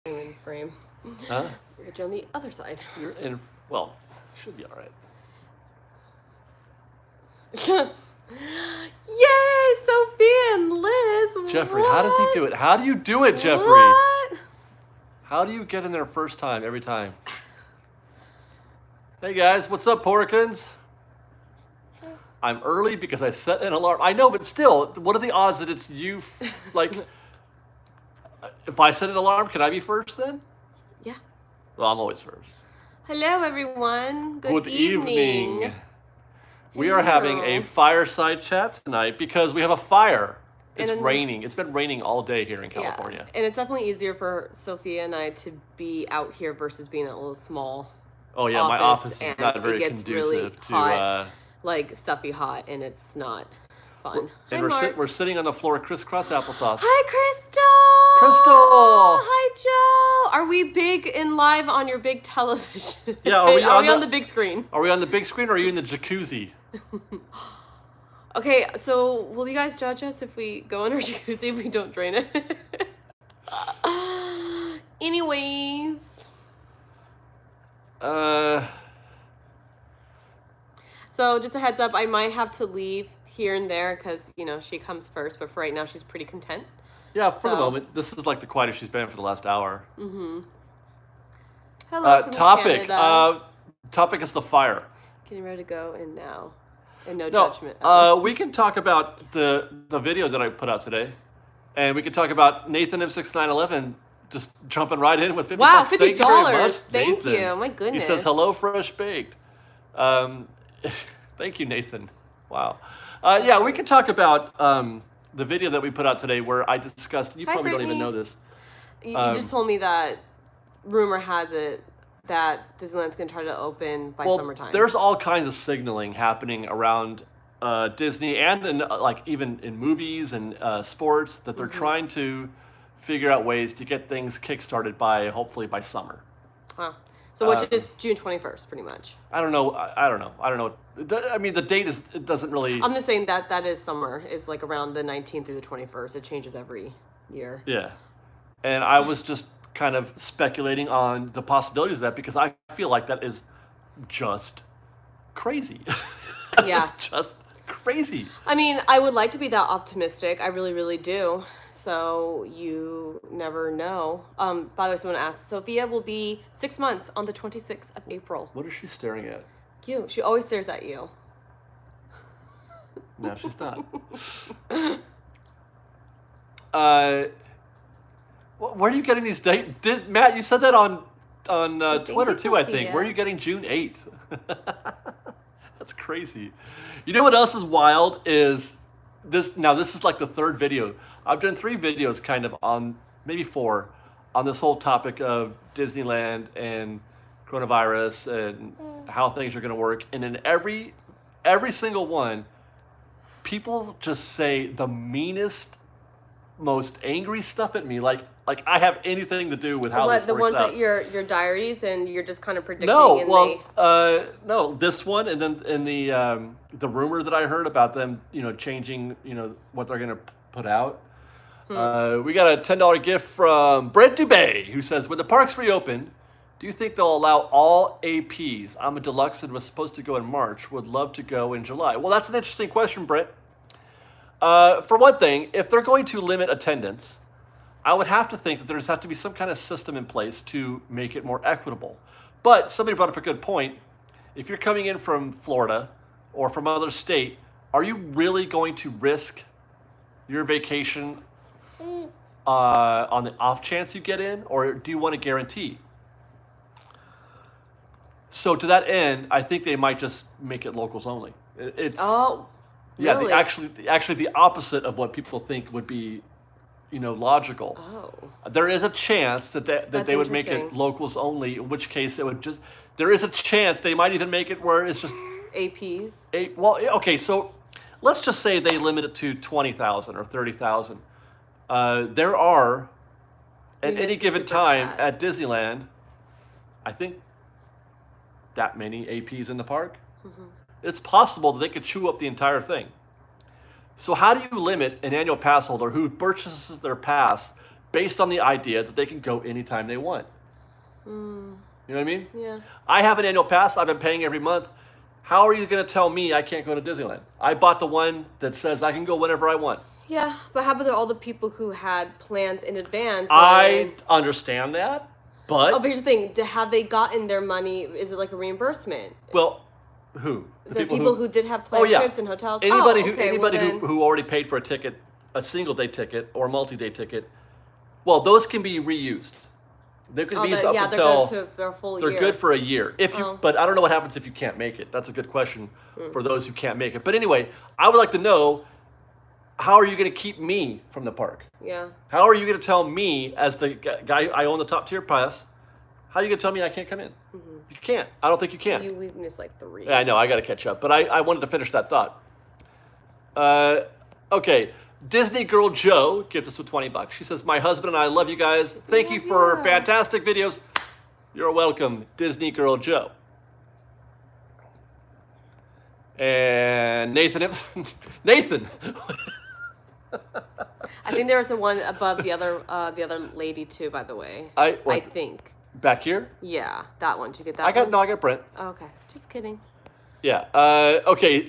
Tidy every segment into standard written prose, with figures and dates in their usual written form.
in frame. Huh? We're gonna on the other side. You're in. Well, should be all right. Yay, Sophia and Liz. Jeffrey, what? how does he do it? How do you do it, Jeffrey? What? How do you get in there first time every time? Hey guys, what's up, Porkins? I'm early because I set an alarm. I know, but still, what are the odds that it's you? Like, if I set an alarm, can I be first then? Yeah. Well, I'm always first. Hello, everyone. Good evening. evening. We are having a fireside chat tonight because we have a fire. It's And then- raining. It's been raining all day here in California. Yeah. And it's definitely easier for Sophia and I to be out here versus being in a little small Oh yeah, my office is and not it very gets really conducive to. hot. like stuffy hot, and it's not fun. And we're sitting on the floor, crisscross applesauce. Hi, Crystal. Crystal! Hi, Joe. Are we big and live on your big television? Yeah, are we on the big screen? Are we on the big screen or are you in the jacuzzi? Okay, so will you guys judge us if we go in our jacuzzi if we don't drain it? Anyways. So just a heads up, I might have to leave here and there because, she comes first, but for right now she's pretty content. Yeah, for the So- moment. This is like the quietest she's been for the last hour. Hello from Topic. Canada. Topic is the fire. Getting ready to go in now. And no No, judgment. we can talk about the video that I put out today. And we can talk about Nathan M6911 just jumping right in with 50 Wow, bucks. Thank you very much, $50. Thank Nathan. you. My goodness. He says, hello, Fresh Baked. Thank you, Nathan. Wow. Yeah, we can talk about the video that we put out today where I discussed, you Hi, probably don't even Brittany. know this. You just told me that rumor has it that Disneyland's going to try to open by summertime. There's all kinds of signaling happening around Disney and in, even in movies and sports that they're trying to figure out ways to get things kickstarted hopefully by summer. Huh. So which is June 21st, pretty much. I don't know. I don't know. I mean, the date it doesn't really. I'm just saying that is summer, is like around the 19th through the 21st. It changes every year. Yeah. And I was just kind of speculating on the possibilities of that because I feel like that is just crazy. Yeah. It's just crazy. I mean, I would like to be that optimistic. I really, really do. So you never know. By the way, someone asked, Sophia will be 6 months on the 26th of April. What is she staring at? You. She always stares at you. No, she's not. Where are you getting these dates? Matt, you said that on Twitter too, I think. Sophia. Where are you getting June 8th? That's crazy. You know what else is wild is this. Now, this is like the third video. I've done 3 videos kind of on, maybe 4, on this whole topic of Disneyland and coronavirus and how things are going to work. And in every single one, people just say the meanest, most angry stuff at me. Like I have anything to do with how this The works ones out. that your diaries and you're just kind of predicting. No, and well, no, this one, and then in the rumor that I heard about them, changing, what they're gonna put out. We got a $10 gift from Brent Dubay, who says, when the parks reopen, do you think they'll allow all APs? I'm a deluxe and was supposed to go in March. Would love to go in July. Well, that's an interesting question, Brent. For one thing, if they're going to limit attendance, I would have to think that there's have to be some kind of system in place to make it more equitable. But somebody brought up a good point. If you're coming in from Florida or from another state, are you really going to risk your vacation on the off chance you get in, or do you want to guarantee? So to that end, I think they might just make it locals only. It's Oh, yeah, really? actually the opposite of what people think would be, logical. Oh. There is a chance that That's they would make it interesting. locals only, in which case it would just. There is a chance they might even make it where it's just APs. well, okay, so let's just say they limit it to 20,000 or 30,000. There are at We any missed the given super time chat. at Disneyland, I think that many APs in the park. It's possible that they could chew up the entire thing. So how do you limit an annual pass holder who purchases their pass based on the idea that they can go anytime they want. You know what I mean? Yeah. I have an annual pass. I've been paying every month. How are you going to tell me I can't go to Disneyland? I bought the one that says I can go whenever I want. Yeah, but how about all the people who had plans in advance? I understand that, but... Oh, but here's the thing. Have they gotten their money? Is it like a reimbursement? Well, who? The people who did have planned trips and hotels? Anybody, then... who already paid for a ticket, a single-day ticket or a multi-day ticket, well, those can be reused. They can be used up until... they're good for a full year. They're good for a year. But I don't know what happens if you can't make it. That's a good question for those who can't make it. But anyway, I would like to know, how are you going to keep me from the park? Yeah. How are you going to tell me, as the guy, I own the top tier pass, how are you going to tell me I can't come in? You can't. I don't think you can. We've missed like 3. Yeah, I know. I got to catch up. But I wanted to finish that thought. Okay. Disney Girl Joe gives us $20. She says, my husband and I love you guys. Thank you for fantastic videos. You're welcome, Disney Girl Joe. And Nathan. I think there was one above the other lady too, by the way. I think. Back here? Yeah, that one. Did you get that one? No, I got Brent. Oh, okay. Just kidding. Yeah. Okay.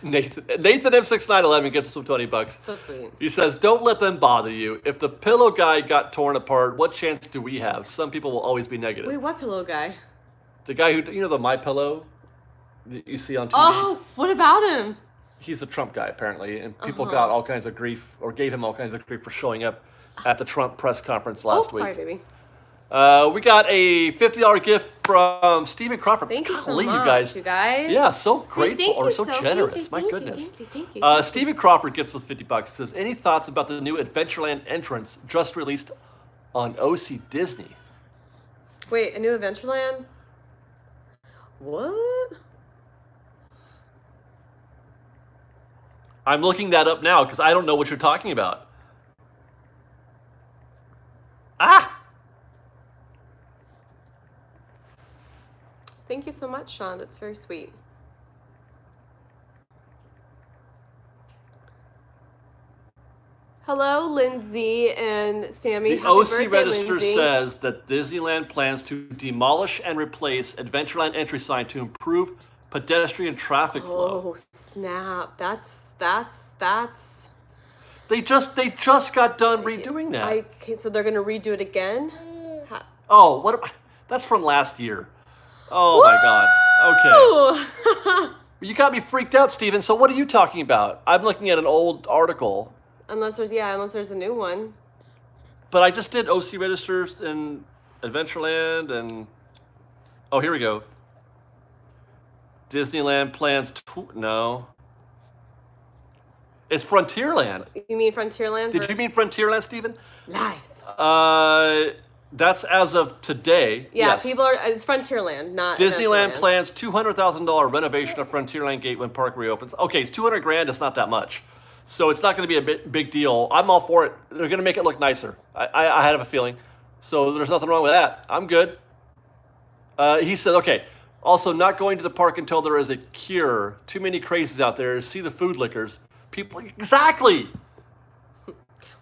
Nathan M6911 gets us some $20. So sweet. He says, don't let them bother you. If the pillow guy got torn apart, what chance do we have? Some people will always be negative. Wait, what pillow guy? The guy who, the My Pillow that you see on TV. Oh, what about him? He's a Trump guy, apparently, and people got all kinds of grief, or gave him all kinds of grief for showing up at the Trump press conference last week. Sorry, baby. We got a $50 gift from Stephen Crawford. Thank you so much, you guys. Yeah, so grateful, or so Sophie. generous. My goodness. Thank you. Stephen Crawford gets with $50. He says, any thoughts about the new Adventureland entrance just released on OC Disney? Wait, a new Adventureland? What? I'm looking that up now because I don't know what you're talking about. Thank you so much, Sean. That's very sweet. Hello, Lindsay and Sammy. The OC Register says that Disneyland plans to demolish and replace Adventureland entry sign to improve pedestrian traffic flow. Oh, snap. That's They just got done redoing that. So they're going to redo it again? That's from last year. Oh, my God. Okay. You got me freaked out, Steven. So what are you talking about? I'm looking at an old article. Unless there's a new one. But I just did OC registers in Adventureland and... Oh, here we go. Disneyland plans... No. It's Frontierland. You mean Frontierland? Did you mean Frontierland, Steven? Lies. That's as of today. Yeah, yes. It's Frontierland, not Disneyland plans $200,000 renovation of Frontierland Gate when park reopens. Okay, it's $200,000. It's not that much, so it's not going to be a big deal. I'm all for it. They're going to make it look nicer. I have a feeling, so there's nothing wrong with that. I'm good. He said, okay. Also, not going to the park until there is a cure. Too many crazies out there. See the food lickers. People, exactly.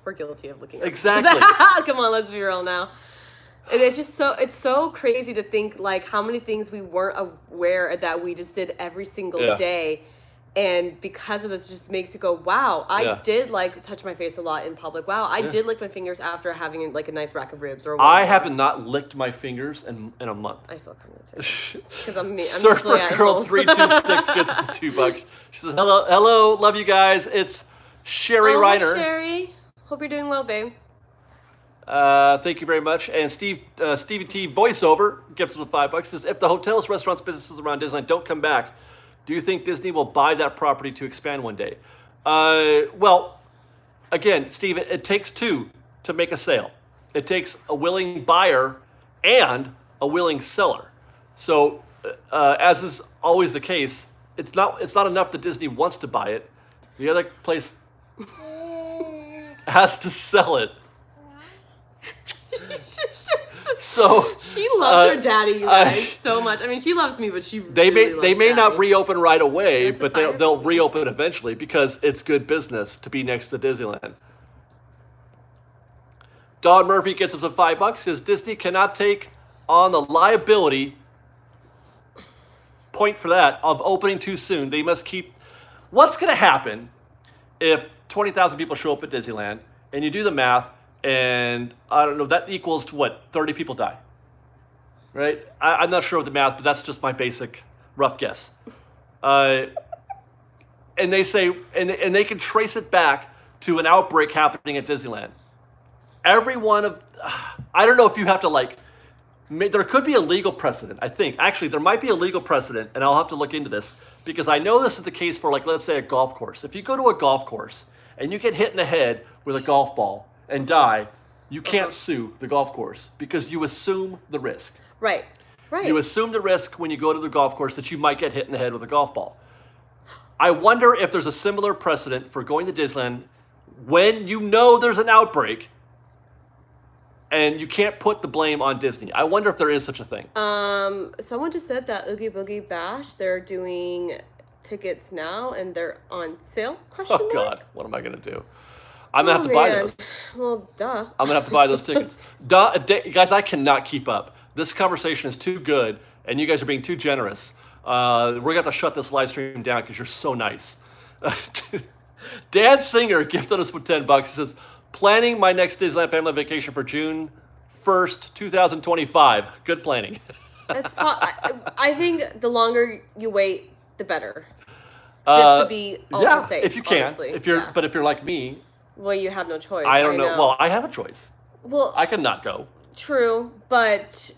We're guilty of looking. Exactly. Come on, let's be real now. It's just so crazy to think like how many things we weren't aware that we just did every single day, and because of this, it just makes it go, wow, I did like touch my face a lot in public. Wow, I did lick my fingers after having like a nice rack of ribs or whatever. I have not licked my fingers in a month. I still kind of do because I'm me. Surfer Girl 326 gets $2. She says, hello, love you guys. It's Sherry Reiner. Hi, Sherry. Hope you're doing well, babe. Thank you very much. And Stevie T voiceover gets us $5. Says, if the hotels, restaurants, businesses around Disneyland don't come back, do you think Disney will buy that property to expand one day? Well, again, Steve, it takes two to make a sale. It takes a willing buyer and a willing seller. So, as is always the case, it's not enough that Disney wants to buy it. The other place has to sell it. So she loves her daddy, you guys, so much. I mean, she loves me, but they may not reopen right away, but they'll reopen eventually because it's good business to be next to Disneyland. Don Murphy gets us to $5. Says Disney cannot take on the liability. Point for that of opening too soon. They must keep. What's going to happen if 20,000 people show up at Disneyland and you do the math and I don't know, that equals to what? 30 people die. Right? I'm not sure of the math, but that's just my basic rough guess. And they say, and they can trace it back to an outbreak happening at Disneyland. Every one of, I don't know if you have to like, there could be a legal precedent, I think. Actually, there might be a legal precedent, and I'll have to look into this, because I know this is the case for, like, let's say a golf course. If you go to a golf course and you get hit in the head with a golf ball and die, you can't sue the golf course because you assume the risk. Right. You assume the risk when you go to the golf course that you might get hit in the head with a golf ball. I wonder if there's a similar precedent for going to Disneyland when you know there's an outbreak and you can't put the blame on Disney. I wonder if there is such a thing. Someone just said that Oogie Boogie Bash, they're doing tickets now and they're on sale? Oh, God. What am I going to do? I'm going to have to buy those. Well, duh. I'm going to have to buy those tickets. Guys, I cannot keep up. This conversation is too good, and you guys are being too generous. We're going to have to shut this live stream down because you're so nice. Dan Singer gifted us with $10. He says, planning my next Disneyland family vacation for June 1st, 2025. Good planning. I think the longer you wait, the better. Just to be ultra safe. If you can. Honestly. But if you're like me, well, you have no choice. I don't know. Well, I have a choice. Well, I can not go. True, but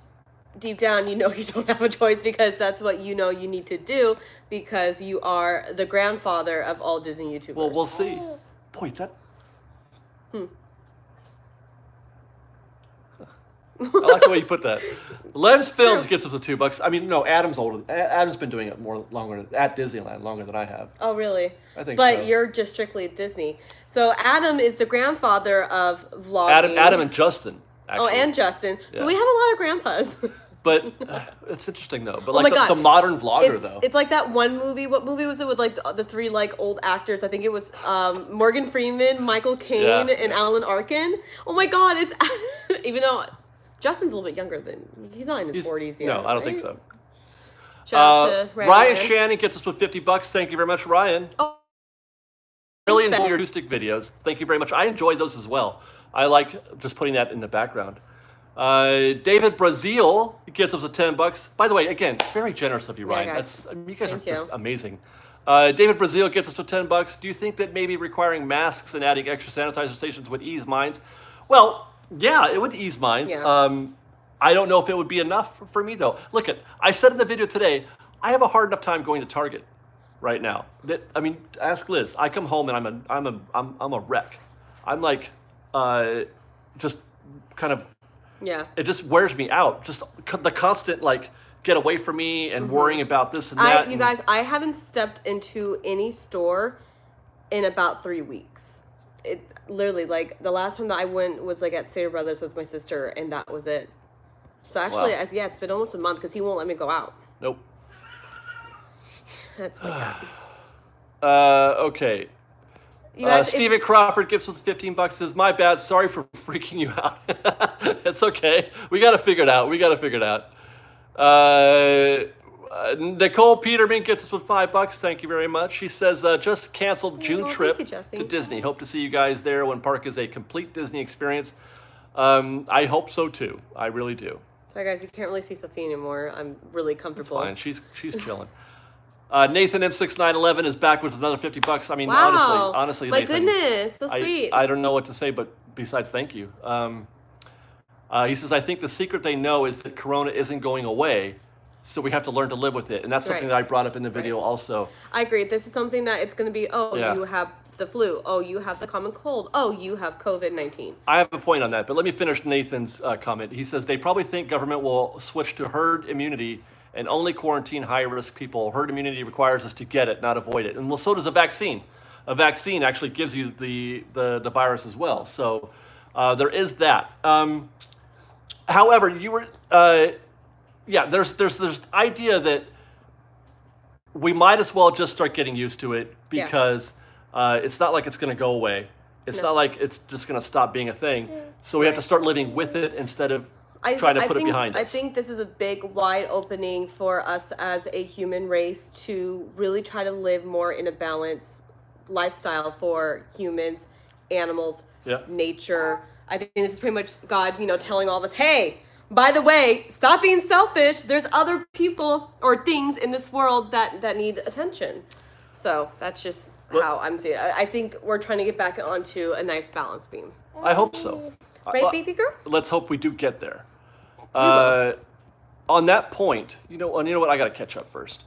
deep down, you know you don't have a choice because that's what you know you need to do because you are the grandfather of all Disney YouTubers. Well, we'll see. Boy, that. I like the way you put that. Lev's Films gets us the $2. I mean, no, Adam's older. Adam's been doing it longer at Disneyland longer than I have. Oh, really? I think but so. You're just strictly at Disney. So Adam is the grandfather of vlogging. Adam and Justin. Actually. Oh, and Justin. So we have a lot of grandpas. But it's interesting though. But like the modern vlogger though. It's like that one movie. What movie was it with like the three like old actors? I think it was Morgan Freeman, Michael Caine, and Alan Arkin. Oh my God! It's even though Justin's a little bit younger than he's not in his 40s yet. No, I don't think so. Shout out to Ryan Shannon gets us with $50. Thank you very much, Ryan. Oh, really enjoy your acoustic videos. Thank you very much. I enjoy those as well. I like just putting that in the background. David Brazil gets us a $10. By the way, again, very generous of you, Ryan. You guys are just amazing. David Brazil gets us to $10. Do you think that maybe requiring masks and adding extra sanitizer stations would ease minds? Well, yeah, it would ease minds. Yeah. I don't know if it would be enough for me though. Look, I said in the video today, I have a hard enough time going to Target right now. Ask Liz. I come home and I'm a wreck. I'm like, just kind of. Yeah. It just wears me out. Just the constant get away from me and worrying about this and that. You guys, I haven't stepped into any store in about 3 weeks. It literally the last time that I went was at Stater Brothers with my sister, and that was it. So actually, it's been almost a month because he won't let me go out. Nope. That's my cat. Okay. Stephen Crawford gives us $15. Says, "My bad. Sorry for freaking you out." It's okay. We got to figure it out. Nicole Peterman gets us with $5. Thank you very much. She says, "Just canceled June trip to Disney. Hope to see you guys there when park is a complete Disney experience." I hope so too. I really do. Sorry guys, you can't really see Sophie anymore. I'm really comfortable. It's fine. She's chilling. Nathan M6911 is back with another $50. I mean, wow. honestly, my Nathan, goodness, so sweet. I don't know what to say, but besides thank you. He says, "I think the secret they know is that Corona isn't going away, so we have to learn to live with it." And that's something that I brought up in the video also. I agree. This is something that it's going to be, you have the flu. Oh, you have the common cold. Oh, you have COVID-19. I have a point on that, but let me finish Nathan's comment. He says, "They probably think government will switch to herd immunity and only quarantine high-risk people. Herd immunity requires us to get it, not avoid it." And well, so does a vaccine. A vaccine actually gives you the virus as well. So there is that. However, you were, there's this idea that we might as well just start getting used to it because it's not like it's going to go away. It's not like it's just going to stop being a thing. So we have to start living with it instead of trying to put it behind us. I think this is a big, wide opening for us as a human race to really try to live more in a balanced lifestyle for humans, animals, nature. I think this is pretty much God, telling all of us, hey, by the way, stop being selfish. There's other people or things in this world that need attention. So that's just how I'm seeing it. I think we're trying to get back onto a nice balance beam. I hope so. Right, baby girl? Let's hope we do get there. On that point, you know what? I got to catch up first.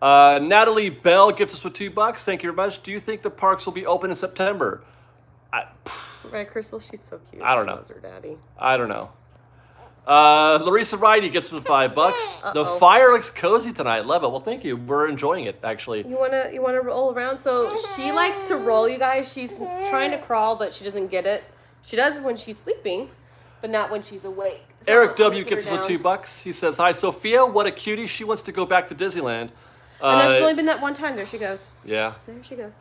Natalie Bell gifts us with $2. Thank you very much. Do you think the parks will be open in September? Right, Crystal, she's so cute. I don't know. She loves her daddy. I don't know. Larissa Righty gets with $5. The fire looks cozy tonight. Love it. Well, thank you. We're enjoying it, actually. You wanna roll around? So she likes to roll, you guys. She's trying to crawl, but she doesn't get it. She does when she's sleeping, but not when she's awake. So Eric W gets with $2. He says, "Hi, Sophia. What a cutie. She wants to go back to Disneyland." And there's only been that one time. There she goes. Yeah. There she goes.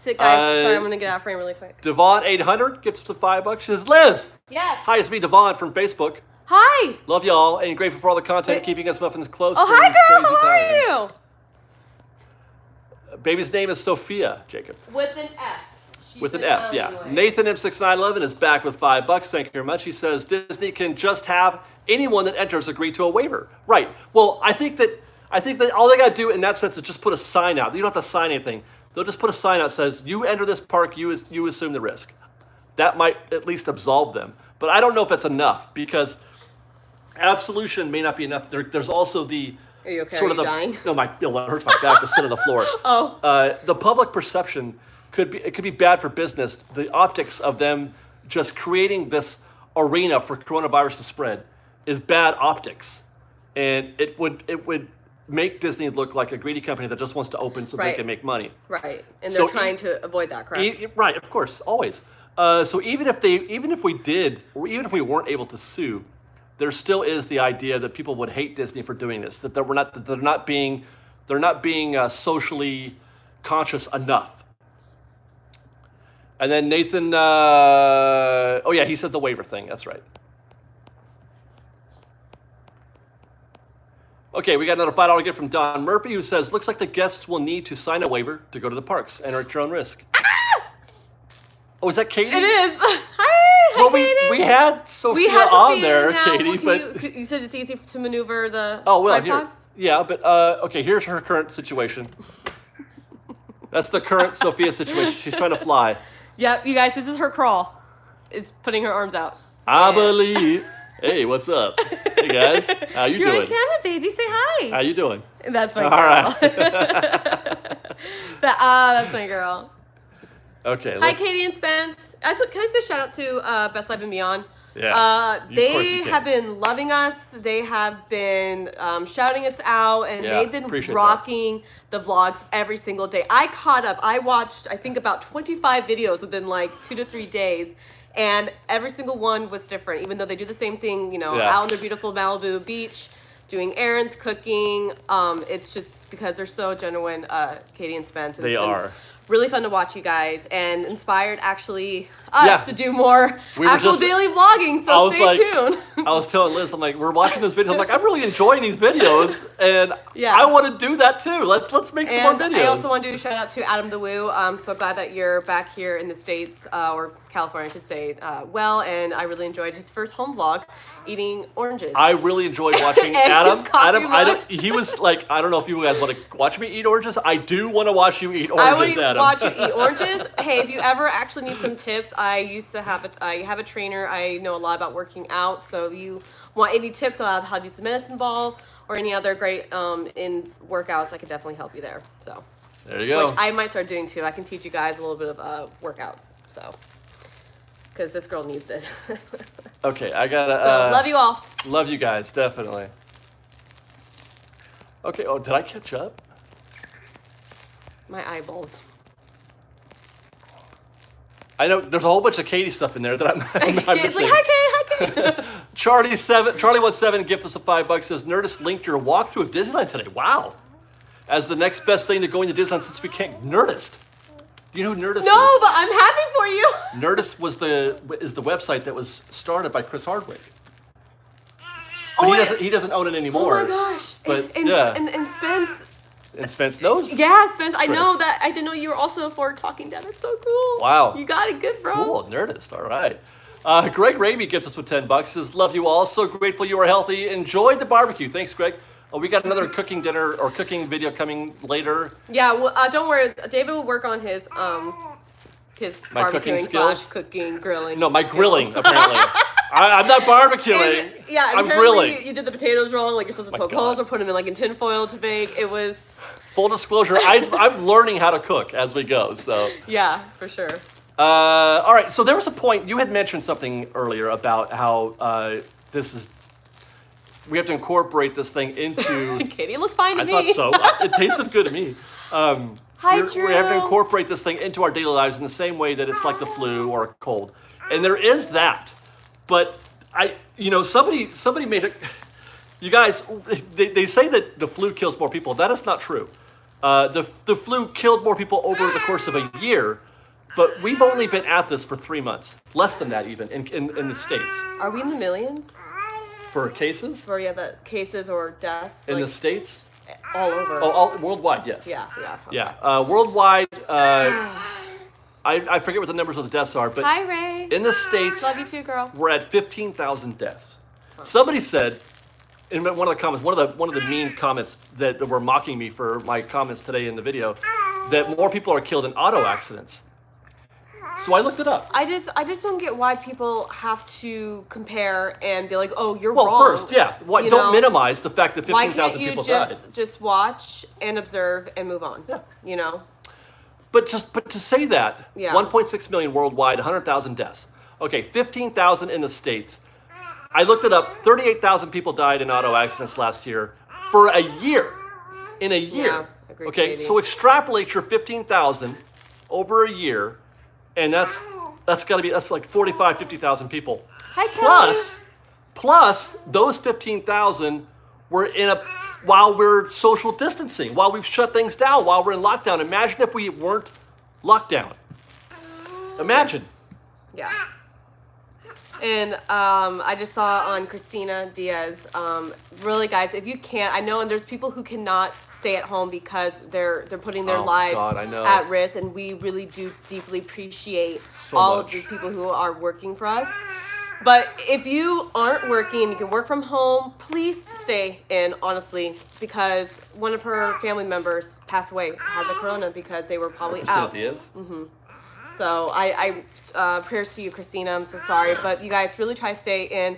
Sit, guys. Sorry, I'm gonna get out of frame really quick. Devon 800 gets with $5. She says, "Liz." Yes. Hi, it's me, Devon from Facebook. Hi. Love y'all and grateful for all the content keeping us muffins close. Oh, hi, girl. How are you? Baby's name is Sophia, Jacob. With an F. With an F, yeah. Anyway. Nathan M6911 is back with $5. Thank you very much. He says Disney can just have anyone that enters agree to a waiver. Right. Well, I think that all they got to do in that sense is just put a sign out. You don't have to sign anything. They'll just put a sign out that says, you enter this park, you assume the risk. That might at least absolve them. But I don't know if that's enough because absolution may not be enough. There's also the Are you okay? Are you dying? No, it hurts my back to sit on the floor. The public perception could be bad for business. The optics of them just creating this arena for coronavirus to spread is bad optics, and it would make Disney look like a greedy company that just wants to open so they can make money. Right, and they're trying to avoid that, correct? Right, of course, always. So even if we weren't able to sue, there still is the idea that people would hate Disney for doing this. That they're not being socially conscious enough. And then Nathan, he said the waiver thing. That's right. Okay, we got another $5 gift from Don Murphy who says, looks like the guests will need to sign a waiver to go to the parks. Enter at your own risk. Oh, is that Katie? It is. Hi, Katie. We had Sophia on there, Katie. But you said it's easy to maneuver the tripod? Here. Yeah, but okay, here's her current situation. That's the current Sophia situation. She's trying to fly. Yep, you guys, this is her crawl. Is putting her arms out. I believe. Hey, what's up? Hey guys, how you doing? You're on camera, baby. Say hi. How you doing? That's my girl. All right. That's my girl. Okay. Hi, Katie and Spence. Can I say a shout out to Best Life and Beyond? Yeah. They have been loving us. They have been shouting us out, and they've been rocking the vlogs every single day. I caught up. I watched, I think, about 25 videos within like 2 to 3 days, and every single one was different, even though they do the same thing, out on their beautiful Malibu beach, doing errands, cooking. It's just because they're so genuine, Katie and Spence. They are. Really fun to watch you guys, and inspired actually us to do more daily vlogging, so stay tuned. I was telling Liz, I'm like, we're watching this video. I'm like, I'm really enjoying these videos, and I want to do that too. Let's make some more videos. I also want to do a shout out to Adam the Woo. I'm so glad that you're back here in the States, or California, I should say, and I really enjoyed his first home vlog, eating oranges. I really enjoyed watching Adam. He was like, I don't know if you guys want to watch me eat oranges. I do want to watch you eat oranges, Adam. Watch you eat oranges. Hey, if you ever actually need some tips, I used to have a trainer. I know a lot about working out, so if you want any tips on how to use the medicine ball or any other great in workouts, I could definitely help you there. So there you go. Which I might start doing too. I can teach you guys a little bit of workouts, so because this girl needs it. Okay, I gotta. So love you all. Love you guys, definitely. Okay. Oh, did I catch up? My eyeballs. I know there's a whole bunch of Katie stuff in there that I'm it's missing. like, hi, Katie. Charlie17 gift us a $5. Says Nerdist linked your walkthrough of Disneyland today. Wow. As the next best thing to going to Disneyland since we can't Nerdist. Do you know who Nerdist No, is? but I'm happy for you. Nerdist is the website that was started by Chris Hardwick. But he doesn't own it anymore. Oh my gosh. But and Spence. And Spence knows. Yeah, Spence. I Chris. know that. I didn't know you were also for Talking Dead. That's so cool. Wow. You got it good, bro. Cool, Nerdist. All right. Greg Ramey gets us with $10. Says, love you all. So grateful you are healthy. Enjoyed the barbecue. Thanks, Greg. We got another cooking dinner or cooking video coming later. Yeah, well, don't worry. David will work on his My cooking barbecuing skills? / cooking, grilling. No, my skills. grilling, apparently. I'm not barbecuing. And, yeah, I'm apparently grilling. you did the potatoes wrong. Like you're supposed to poke holes or put them in like in tin foil to bake. It was. Full disclosure, I'm learning how to cook as we go. So. Yeah, for sure. All right. So there was a point you had mentioned something earlier about how we have to incorporate this thing into. Katie looked fine to me. I thought so. It tasted good to me. Hi, Drew. We have to incorporate this thing into our daily lives in the same way that it's like the flu or a cold, and there is that. But somebody made it. You guys, they say that the flu kills more people. That is not true. The flu killed more people over the course of a year, but we've only been at this for 3 months. Less than that even in the States. Are we in the millions? For cases? For the cases or deaths? In the States? All over. Oh, worldwide, yes. Yeah. Okay. Yeah. Worldwide, I forget what the numbers of the deaths are, but hi, Ray. In the States, love you too, girl. We're at 15,000 deaths. Somebody said in one of the comments, one of the mean comments that were mocking me for my comments today in the video, that more people are killed in auto accidents. So I looked it up. I just don't get why people have to compare and be like, oh, you're wrong. Well, first, yeah. Don't minimize the fact that 15,000 people died. Why can't you just watch and observe and move on? Yeah. But to say that, 1.6 million worldwide, 100,000 deaths. Okay, 15,000 in the States. I looked it up. 38,000 people died in auto accidents last year for a year. In a year. Yeah, agreed, okay, Katie. so extrapolate your 15,000 over a year, and that's like 45, 50,000 people. Hi, Kelly. Plus those 15,000 were while we're social distancing, while we've shut things down, while we're in lockdown. Imagine if we weren't locked down. Imagine. Yeah. And I just saw on Christina Diaz, really, guys, if you can't, I know, and there's people who cannot stay at home because they're putting their lives at risk, and we really do deeply appreciate all of the people who are working for us. But if you aren't working and you can work from home, please stay in, honestly, because one of her family members passed away, had the corona because they were probably out. Christina Diaz? Mm-hmm. So I prayers to you, Christina. I'm so sorry, but you guys really try to stay in.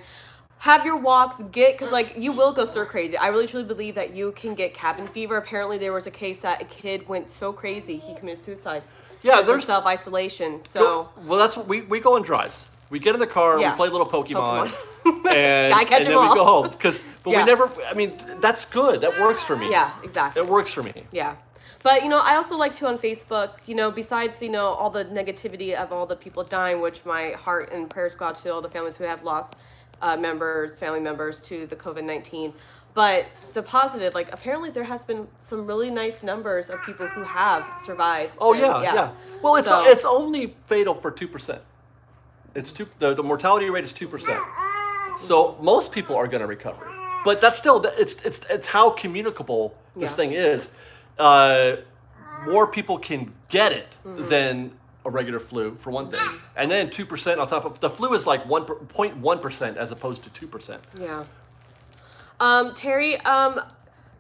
Have your walks, because you will go stir crazy. I really truly believe that you can get cabin fever. Apparently there was a case that a kid went so crazy he committed suicide. Yeah, there's self-isolation. So that's what we go on drives. We get in the car, we play little Pokemon. and then we go home. We never, that's good. That works for me. Yeah, exactly. It works for me. Yeah. But, I also like to on Facebook, besides, all the negativity of all the people dying, which my heart and prayers go out to all the families who have lost family members to the COVID-19. But the positive, apparently there has been some really nice numbers of people who have survived. Oh, yeah. Well, it's only fatal for 2%. The mortality rate is 2%. So most people are going to recover. But that's still, it's how communicable this thing is. More people can get it than a regular flu, for one thing. And then 2% on top of the flu is like 1.1% as opposed to 2%. Yeah. Terry,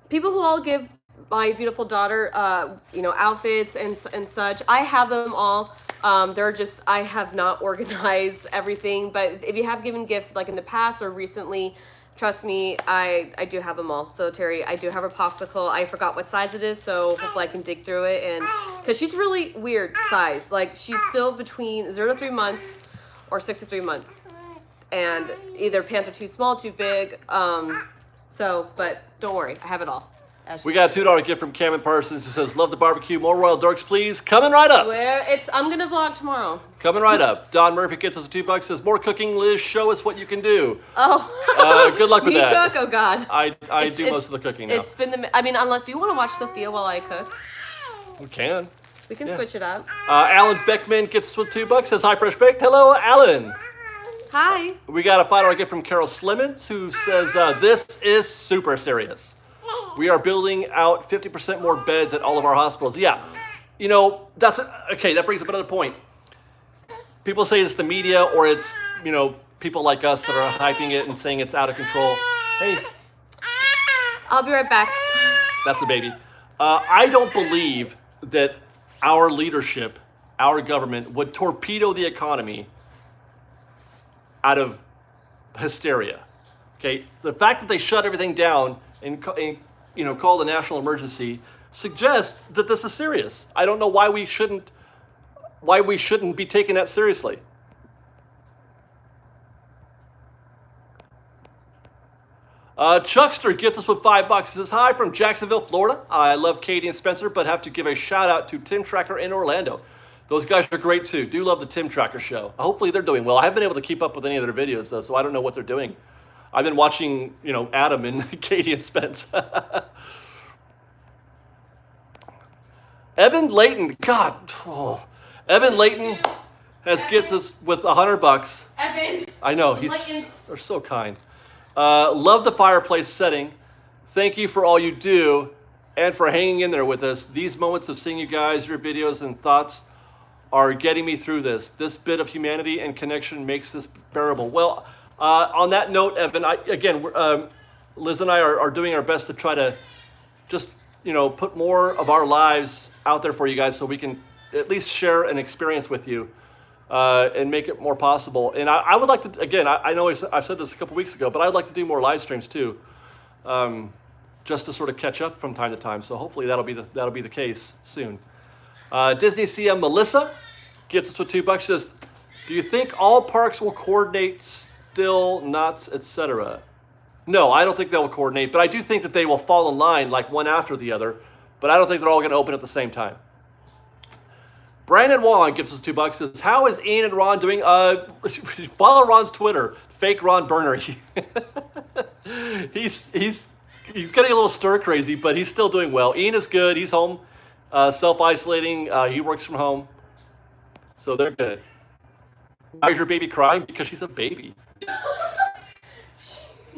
people who all give my beautiful daughter, outfits and such, I have them all. I have not organized everything, but if you have given gifts like in the past or recently, trust me, I do have them all. So Terry, I do have her popsicle. I forgot what size it is, so hopefully I can dig through it. And because she's really weird size, she's still between 0 to 3 months or 6 to 3 months, and either pants are too small, too big. But don't worry, I have it all. We got a $2 gift from Cameron Parsons who says, love the barbecue. More Royal Dorks, please. Coming right up. I'm going to vlog tomorrow. Coming right up. Don Murphy gets us $2, says, more cooking, Liz. Show us what you can do. Oh. Good luck with that. Me cook? Oh, God. I do most of the cooking now. It's been unless you want to watch Sophia while I cook. We can. We can switch it up. Alan Beckman gets with $2. Says, hi, Fresh Baked. Hello, Alan. Hi. We got a $5 gift from Carol Slimmons, who says, this is super serious. We are building out 50% more beds at all of our hospitals. Yeah, you know, okay, that brings up another point. People say it's the media or it's, you know, people like us that are hyping it and saying it's out of control. Hey. I'll be right back. That's a baby. I don't believe that our leadership, our government, would torpedo the economy out of hysteria. Okay, the fact that they shut everything down and call the national emergency suggests that this is serious. I don't know why we shouldn't be taking that seriously. Chuckster gets us with $5. He says, hi from Jacksonville, Florida. I love Katie and Spencer, but have to give a shout out to Tim Tracker in Orlando. Those guys are great too. Do love the Tim Tracker show. Hopefully they're doing well. I haven't been able to keep up with any of their videos though, so I don't know what they're doing. I've been watching, Adam and Katie and Spence. Evan Layton, Evan Layton gets us with $100. Evan. I know, they're so kind. Love the fireplace setting. Thank you for all you do and for hanging in there with us. These moments of seeing you guys, your videos and thoughts are getting me through this. This bit of humanity and connection makes this bearable. Well, on that note, Evan, Liz and I are doing our best to try to just, put more of our lives out there for you guys so we can at least share an experience with you and make it more possible. And I would like to, again, I know I've said this a couple weeks ago, but I'd like to do more live streams too, just to sort of catch up from time to time. So hopefully that'll be the case soon. Disney CM Melissa gets us with $2. She says, do you think all parks will coordinate still knots, etc.? No, I don't think they will coordinate, but I do think that they will fall in line like one after the other, but I don't think they're all going to open at the same time. Brandon Wong gives us $2. Says, how is Ian and Ron doing? Follow Ron's Twitter, fake Ron Burner. He's getting a little stir crazy, but he's still doing well. Ian is good. He's home, self-isolating. He works from home, so they're good. Why is your baby crying? Because she's a baby.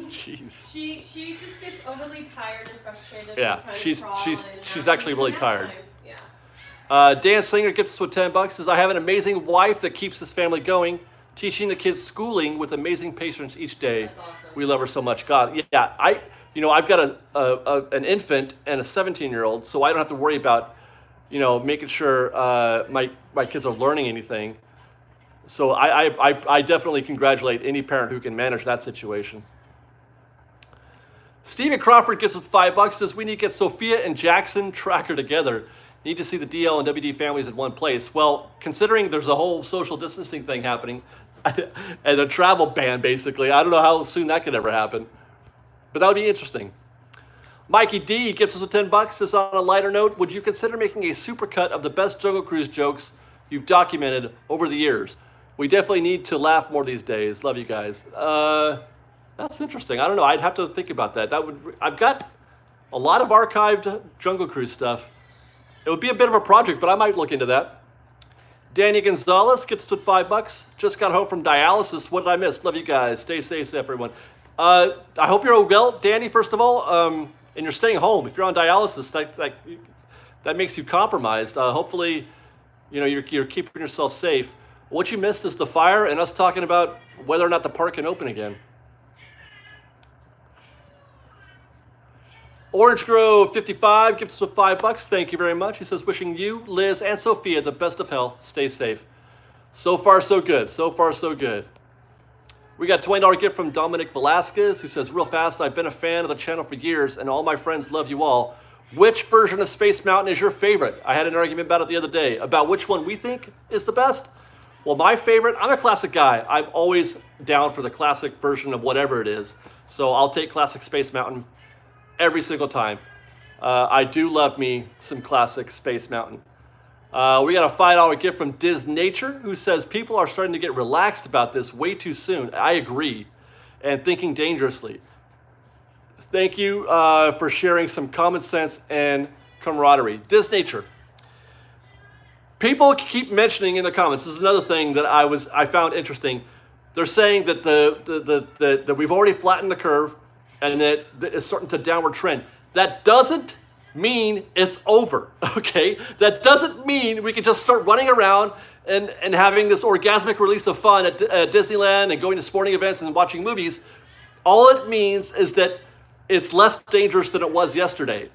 Jeez. She just gets overly tired and frustrated. Yeah, she's actually really tired. Yeah. Dan Singer gets us with $10. Says, I have an amazing wife that keeps this family going, teaching the kids schooling with amazing patience each day. That's awesome. We love her so much. God, yeah. I've got an infant and a 17-year-old, so I don't have to worry about, making sure my kids are learning anything. So I definitely congratulate any parent who can manage that situation. Stephen Crawford gets with $5. Says, we need to get Sophia and Jackson Tracker together. Need to see the DL and WD families in one place. Well, considering there's a whole social distancing thing happening and a travel ban, basically, I don't know how soon that could ever happen. But that would be interesting. Mikey D gets us with $10. Says, on a lighter note, would you consider making a supercut of the best Jungle Cruise jokes you've documented over the years? We definitely need to laugh more these days. Love you guys. That's interesting. I don't know. I'd have to think about that. I've got a lot of archived Jungle Cruise stuff. It would be a bit of a project, but I might look into that. Danny Gonzalez gets with $5. Just got home from dialysis. What did I miss? Love you guys. Stay safe, everyone. I hope you're well, Danny, first of all, and you're staying home. If you're on dialysis, that makes you compromised. Hopefully, you're keeping yourself safe. What you missed is the fire and us talking about whether or not the park can open again. Orange Grove 55 gives us with $5. Thank you very much. He says, wishing you, Liz, and Sophia the best of health. Stay safe. So far, so good. So far, so good. We got a $20 gift from Dominic Velasquez, who says, real fast, I've been a fan of the channel for years, and all my friends love you all. Which version of Space Mountain is your favorite? I had an argument about it the other day, about which one we think is the best. Well, my favorite, I'm a classic guy. I'm always down for the classic version of whatever it is. So I'll take classic Space Mountain every single time. I do love me some classic Space Mountain. We got a $5 gift from Diz Nature, who says, people are starting to get relaxed about this way too soon. I agree. And thinking dangerously. Thank you for sharing some common sense and camaraderie. Diz Nature. People keep mentioning in the comments. This is another thing that I found interesting. They're saying that that we've already flattened the curve, and that it's starting to downward trend. That doesn't mean it's over. Okay, that doesn't mean we can just start running around and having this orgasmic release of fun at Disneyland and going to sporting events and watching movies. All it means is that it's less dangerous than it was yesterday.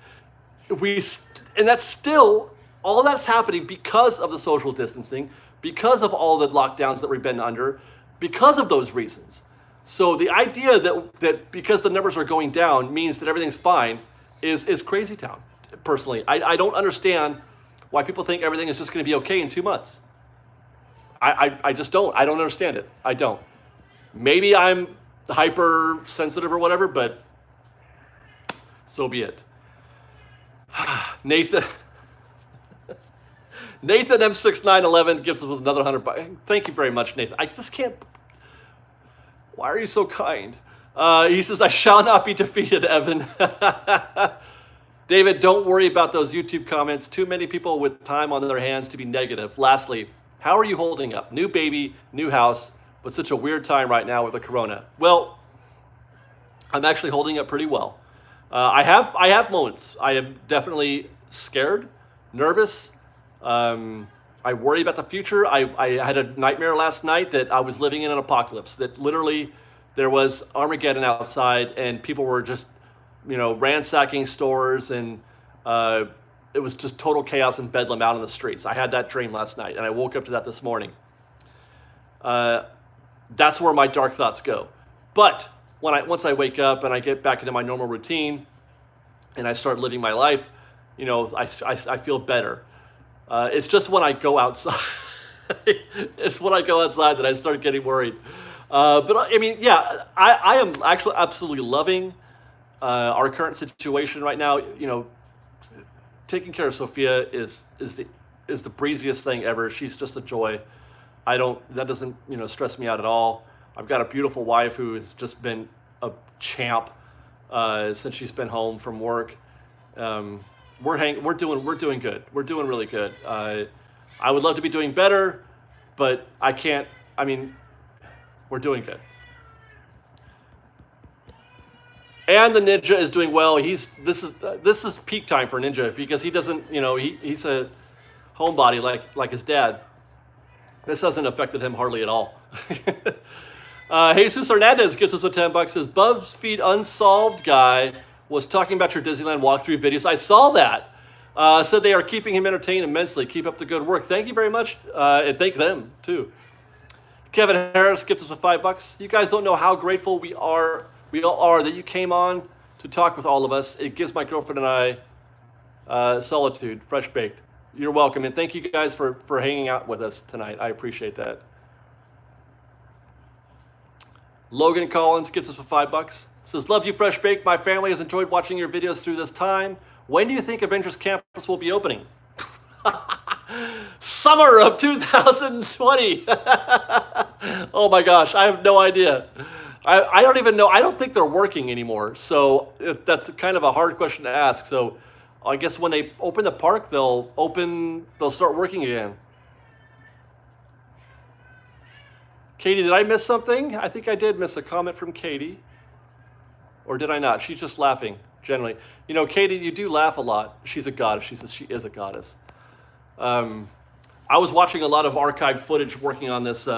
And that's still, all that's happening because of the social distancing, because of all the lockdowns that we've been under, because of those reasons. So the idea that because the numbers are going down means that everything's fine is crazy town, personally. I don't understand why people think everything is just going to be okay in 2 months. I just don't. I don't understand it. I don't. Maybe I'm hypersensitive or whatever, but so be it. Nathan M6911 gives us with another $100. Thank you very much, Nathan. I just can't. Why are you so kind? He says, I shall not be defeated, Evan. David, don't worry about those YouTube comments. Too many people with time on their hands to be negative. Lastly, how are you holding up? New baby, new house, but such a weird time right now with the corona. Well, I'm actually holding up pretty well. I have moments. I am definitely scared, nervous. I worry about the future. I had a nightmare last night that I was living in an apocalypse, that literally there was Armageddon outside and people were just, ransacking stores, and it was just total chaos and bedlam out on the streets. I had that dream last night, and I woke up to that this morning. That's where my dark thoughts go. But once I wake up and I get back into my normal routine and I start living my life, I feel better. It's just when I go outside, that I start getting worried. But I mean, yeah, I am actually absolutely loving our current situation right now. Taking care of Sophia is the breeziest thing ever. She's just a joy. That doesn't stress me out at all. I've got a beautiful wife who has just been a champ since she's been home from work. We're doing good. We're doing really good. I would love to be doing better, but I can't. I mean, we're doing good. And the Ninja is doing well. This is peak time for Ninja because he doesn't, he's a homebody like his dad. This hasn't affected him hardly at all. Jesus Hernandez gets us with $10. Says BuzzFeed Unsolved guy was talking about your Disneyland walkthrough videos. I saw that. Said they are keeping him entertained immensely. Keep up the good work. Thank you very much, and thank them too. Kevin Harris gets us with $5. You guys don't know how grateful we all are that you came on to talk with all of us. It gives my girlfriend and I solitude. Fresh baked. You're welcome, and thank you guys for hanging out with us tonight. I appreciate that. Logan Collins gets us with $5. Says, love you, Fresh Baked. My family has enjoyed watching your videos through this time. When do you think Avengers Campus will be opening? Summer of 2020. Oh my gosh, I have no idea. I don't even know. I don't think they're working anymore. So that's kind of a hard question to ask. So I guess when they open the park, they'll start working again. Katie, did I miss something? I think I did miss a comment from Katie. Or did I not? She's just laughing, generally. Katie, you do laugh a lot. She's a goddess. She says she is a goddess. I was watching a lot of archived footage working on this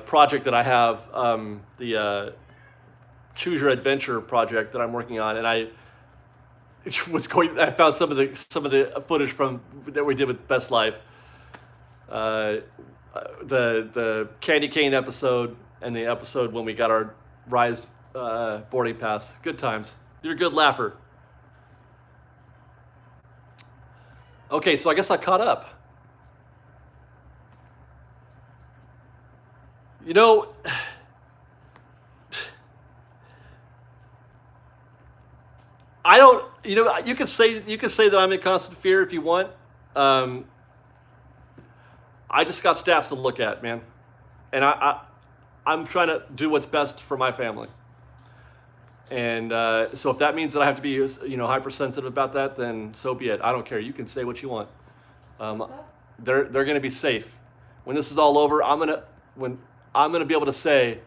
project that I have, the Choose Your Adventure project that I'm working on, and I found some of the footage that we did with Best Life. The candy cane episode and the episode when we got our Rise boarding pass. Good times. You're a good laugher. Okay, so I guess I caught up. I don't. You can say that I'm in constant fear if you want. I just got stats to look at, man, and I'm trying to do what's best for my family. And so if that means that I have to be, hypersensitive about that, then so be it. I don't care. You can say what you want. What's up? they're going to be safe. When this is all over, I'm gonna be able to say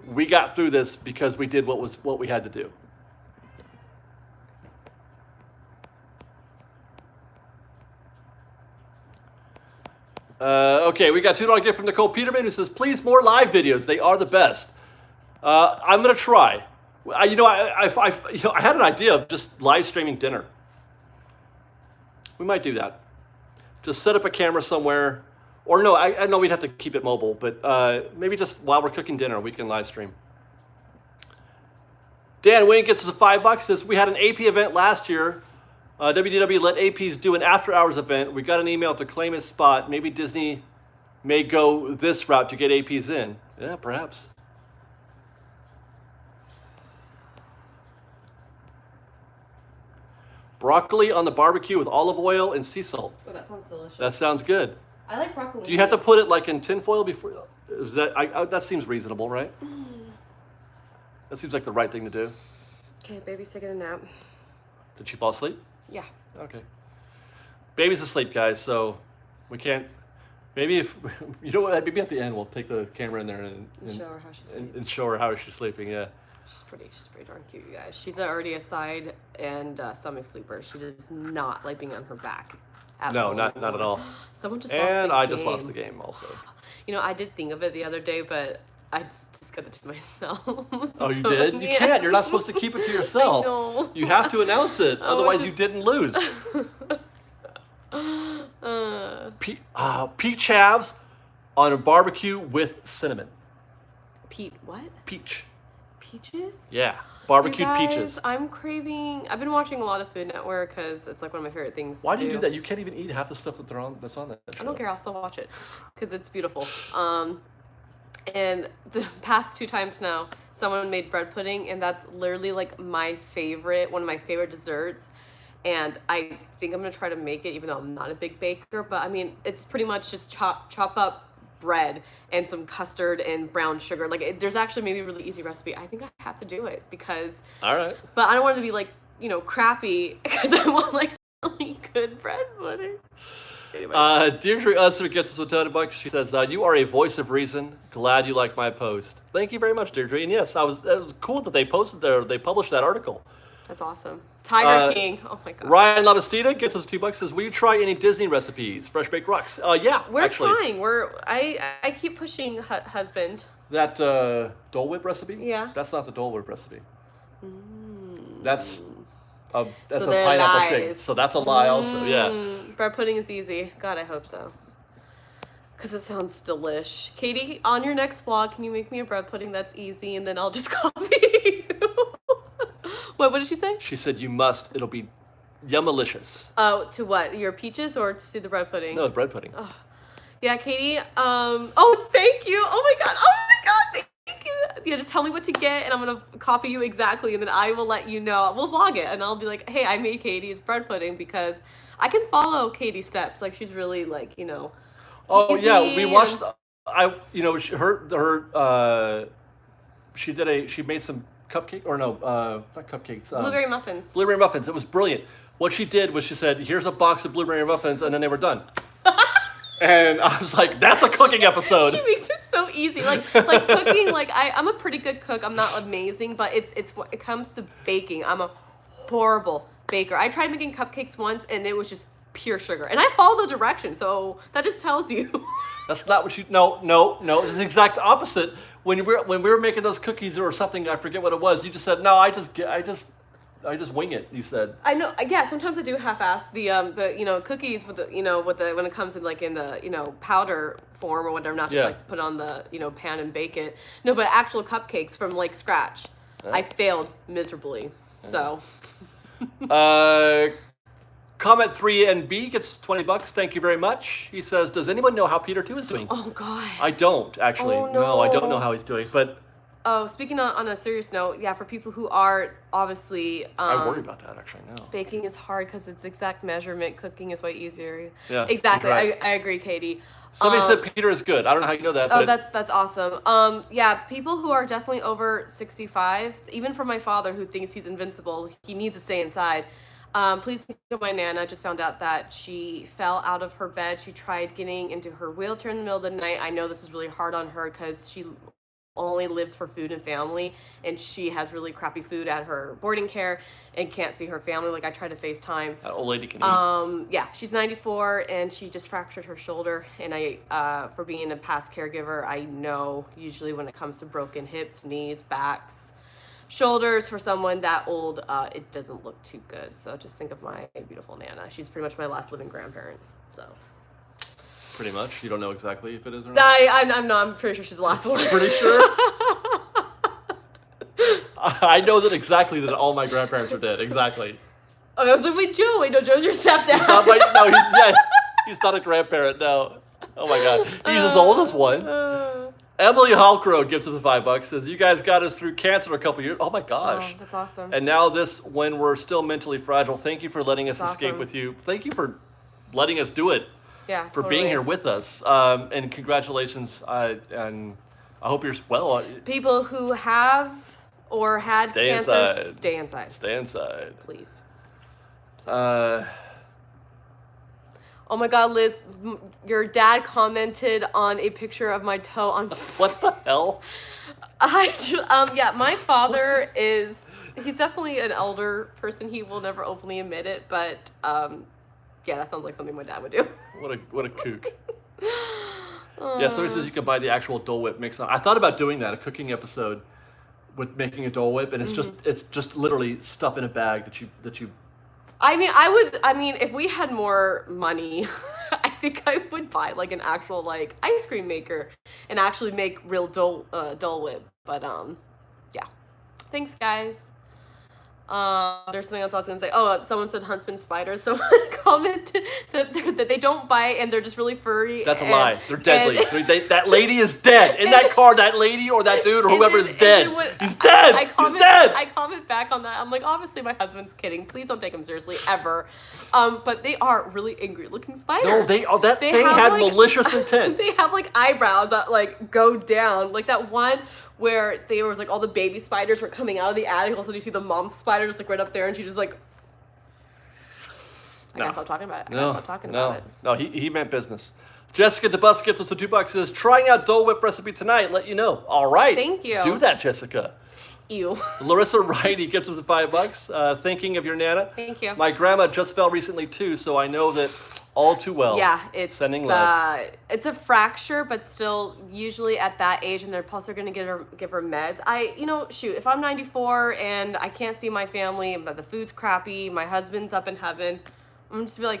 we got through this because we did what we had to do. Okay, we got $2 gift from Nicole Peterman who says, please more live videos. They are the best. I'm gonna try. I had an idea of just live streaming dinner. We might do that. Just set up a camera somewhere. Or no, I know we'd have to keep it mobile, but maybe just while we're cooking dinner, we can live stream. Dan Wayne gets us $5. Says, we had an AP event last year. WDW let APs do an after-hours event. We got an email to claim his spot. Maybe Disney may go this route to get APs in. Yeah, perhaps. Broccoli on the barbecue with olive oil and sea salt. Oh, that sounds delicious. That sounds good. I like broccoli. Do you have to put it like in tinfoil before? Is that that seems reasonable, right? That seems like the right thing to do. Okay, baby's taking a nap. Did she fall asleep? Yeah. Okay. Baby's asleep, guys, so we can't. Maybe if you know what, maybe at the end we'll take the camera in there and show her how she's sleeping. And show her how she's sleeping. Yeah. She's pretty darn cute, you guys. She's already a side and stomach sleeper. She does not like being on her back. No, not at all. Someone just lost the game. And I just lost the game also. You know, I did think of it the other day, but I just got it to myself. Oh, you did? You can't. You're not supposed to keep it to yourself. I know. You have to announce it. Otherwise, you didn't lose. Peach halves on a barbecue with cinnamon. What? Peach. Peaches? Yeah. Barbecued guys, peaches. I'm craving. I've been watching a lot of Food Network because it's like one of my favorite things. Why do you do that? You can't even eat half the stuff that's on that show. I don't care. I'll still watch it because it's beautiful. And the past 2 times now, someone made bread pudding, and that's literally like one of my favorite desserts. And I think I'm gonna try to make it, even though I'm not a big baker. But I mean, it's pretty much just chop up bread and some custard and brown sugar. Like there's actually maybe a really easy recipe. I think I have to do it because. All right. But I don't want it to be like crappy because I want like really good bread pudding. Anyway. Deirdre Usser gets us $10. She says, you are a voice of reason. Glad you like my post. Thank you very much, Deirdre. And yes, it was cool that they published that article. That's awesome. Tiger King. Oh my god. Ryan Lavastida gets us $2. Says, will you try any Disney recipes? Fresh baked rocks. Yeah, we're actually. Trying. I keep pushing husband. That Dole Whip recipe? Yeah. That's not the Dole Whip recipe. That's so a pineapple shake. So that's a lie also. Yeah. Bread pudding is easy. God, I hope so. Because it sounds delish. Katie, on your next vlog, can you make me a bread pudding that's easy, and then I'll just copy you? What did she say? She said you must. It'll be yummalicious. Oh, to what? Your peaches or to the bread pudding? No, the bread pudding. Oh. Yeah, Katie. Oh, thank you. Oh my god. Thank you. Yeah, just tell me what to get, and I'm gonna copy you exactly, and then I will let you know. We'll vlog it, and I'll be like, hey, I made Katie's bread pudding because I can follow Katie's steps. Like she's really like Oh easy, yeah, we watched. She made some cupcake or no, not cupcakes. Blueberry muffins. Blueberry muffins. It was brilliant. What she did was she said, "Here's a box of blueberry muffins," and then they were done. And I was like, "That's a cooking episode." She makes it so easy, like cooking. Like I'm a pretty good cook. I'm not amazing, but it comes to baking, I'm a horrible baker. I tried making cupcakes once, and it was just pure sugar, and I followed the directions, so that just tells you. That's not what you. No. It's the exact opposite. When we were making those cookies or something, I forget what it was. You just said, "No, I just wing it." You said. I know. Yeah, sometimes I do half-ass the cookies with when it comes in the powder form or whatever, not just like put on the pan and bake it. No, but actual cupcakes from like scratch, I failed miserably. So. Comment 3NB gets $20. Thank you very much. He says, "Does anyone know how Peter 2 is doing?" Oh God. I don't actually. Oh, no, I don't know how he's doing. But speaking on a serious note, yeah, for people who are obviously I worry about that actually. No. Baking is hard because it's exact measurement. Cooking is way easier. Yeah. Exactly. I agree, Katie. Somebody said Peter is good. I don't know how you know that. Oh, but that's awesome. Yeah, people who are definitely over 65, even for my father who thinks he's invincible, he needs to stay inside. Please think of my Nana. Just found out that she fell out of her bed. She tried getting into her wheelchair in the middle of the night. I know this is really hard on her because she only lives for food and family, and she has really crappy food at her boarding care and can't see her family. Like, I tried to FaceTime. That old lady can eat. Yeah, she's 94 and she just fractured her shoulder. And for being a past caregiver, I know usually when it comes to broken hips, knees, backs, shoulders for someone that old, it doesn't look too good. So just think of my beautiful Nana. She's pretty much my last living grandparent. So pretty much. You don't know exactly if it is or not? I'm pretty sure she's the last one. Pretty sure? I know that exactly that all my grandparents are dead. Exactly. Oh, I was like, wait, Joe. Wait, no, Joe's your stepdad. He's not a grandparent, no. Oh my God. He's as old as one. Emily Halcrow gives us $5. Says, you guys got us through cancer a couple years. Oh my gosh. Oh, that's awesome. And now this, when we're still mentally fragile. Thank you for letting us escape awesome. with you. Thank you for letting us do it. Yeah, for totally. being here with us. And congratulations. And I hope you're well. People who have or had cancer, stay inside. Stay inside. Please. Oh my God, Liz, your dad commented on a picture of my toe on... What the hell? Yeah, my father he's definitely an elder person. He will never openly admit it, but yeah, that sounds like something my dad would do. What a kook. Yeah, somebody says you can buy the actual Dole Whip mix. I thought about doing that, a cooking episode with making a Dole Whip, and it's just literally stuff in a bag that you I mean, if we had more money, I think I would buy like an actual like ice cream maker and actually make real Dole Whip. But yeah. Thanks, guys. There's something else I was gonna say. Oh, someone said Huntsman spiders. Someone commented that they don't bite and they're just really furry. That's a lie. They're deadly. That lady is dead. In that car, that lady or that dude or whoever is dead. He's dead. He's dead. I comment back on that. I'm like, obviously my husband's kidding. Please don't take him seriously ever. But they are really angry looking spiders. No, that thing had like, malicious intent. They have like eyebrows that like go down. Like that one where there was like all the baby spiders were coming out of the attic. Also, you see the mom spider just like right up there, and she just like. I gotta stop talking about it. No, he meant business. Jessica DeBus gives us $2. Says, trying out Dole Whip recipe tonight. Let you know. All right. Thank you. Do that, Jessica. Ew. Larissa Righty gives us $5. Thinking of your Nana. Thank you. My grandma just fell recently too, so I know that all too well. Yeah, it's sending love. It's a fracture, but still usually at that age, and they're plus they're gonna give her meds. If I'm 94 and I can't see my family, but the food's crappy, my husband's up in heaven, I'm just gonna be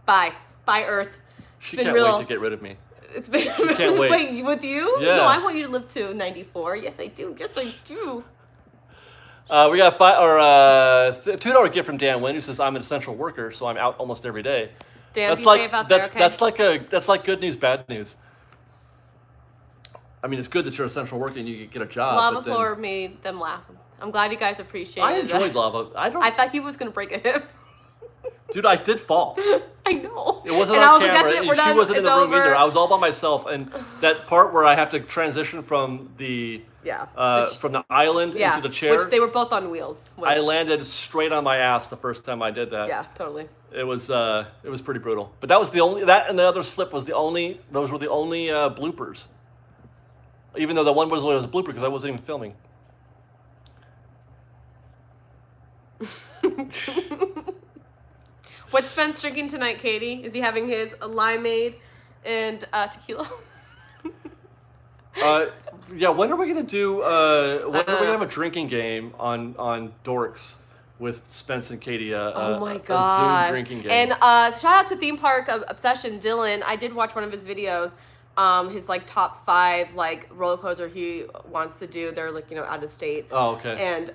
like, bye Earth. She can't wait to get rid of me. It's been she can't wait. Wait, with you? Yeah. No, I want you to live to 94. Yes, I do. Yes, I do. We got $2 gift from Dan Wynn, who says I'm an essential worker, so I'm out almost every day. Dan, be safe out there, okay? That's like good news, bad news. I mean, it's good that you're an essential worker and you get a job. Lava Floor made them laugh. I'm glad you guys appreciated it. I enjoyed Lava. I thought he was gonna break a hip. Dude, I did fall. I know. It wasn't on camera. She wasn't in the room either. I was all by myself, and that part where I have to transition from the from the island into the chair. Which they were both on wheels. I landed straight on my ass the first time I did that. Yeah, totally. It was pretty brutal. But that was the only and the other slip was those were the only bloopers. Even though the one was a blooper because I wasn't even filming. What's Spence drinking tonight, Katie? Is he having his limeade and tequila? Yeah. When are we gonna do? When are we gonna have a drinking game on Dorks with Spence and Katie? Oh my god! A Zoom drinking game. And shout out to Theme Park Obsession, Dylan. I did watch one of his videos. His like top 5 like roller coaster he wants to do. They're like out of state. Oh, okay. And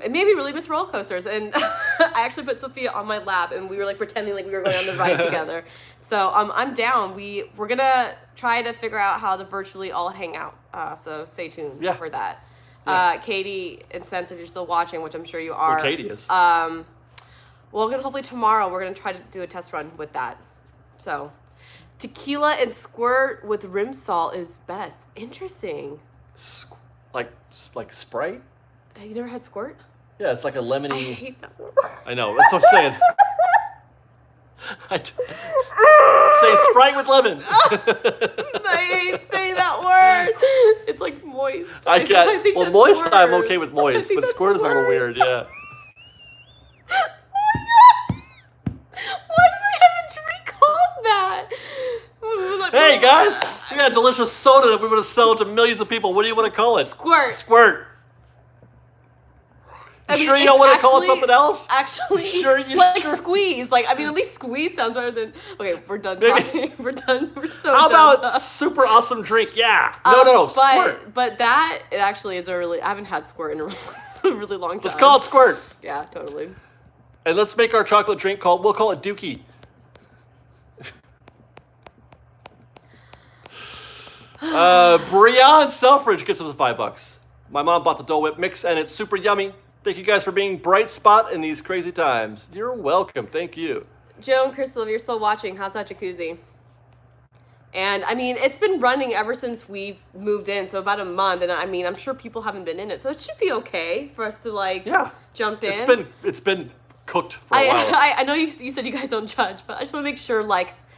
it made me really miss roller coasters. And I actually put Sophia on my lap and we were like pretending like we were going on the ride together. So I'm down. We're gonna try to figure out how to virtually all hang out. So stay tuned for that. Yeah. Katie and Spence, if you're still watching, which I'm sure you are. Well, Katie is. Well, hopefully tomorrow we're gonna try to do a test run with that. So. Tequila and squirt with rim salt is best. Interesting. Like Sprite? Have you never had squirt? Yeah, it's like a lemony. I hate that word. I know. That's what I'm saying. Say Sprite with lemon. I hate saying that word. It's like moist. I think well, moist. Worse. I'm okay with moist, but squirt is a little weird. Yeah. Why do they have a drink called that? Hey guys, we got a delicious soda that we want to sell to millions of people. What do you want to call it? Squirt. Squirt. You sure you don't want to call it something else? Actually, sure you sure? Squeeze. Like, I mean, at least squeeze sounds better than. Okay, we're done talking. We're done. We're so How done. about super awesome drink? Yeah. No, squirt. But that, it actually is a really. I haven't had squirt in a really long time. Let's call it squirt. Yeah, totally. And let's make our chocolate drink we'll call it Dookie. Brianne Selfridge gets us $5. My mom bought the Dole Whip mix and it's super yummy. Thank you guys for being bright spot in these crazy times. You're welcome. Thank you. Joe and Crystal, if you're still watching, how's that jacuzzi? And I mean, it's been running ever since we've moved in, so about a month. And I mean, I'm sure people haven't been in it, so it should be okay for us to jump in. It's been cooked for a while. I know you said you guys don't judge, but I just want to make sure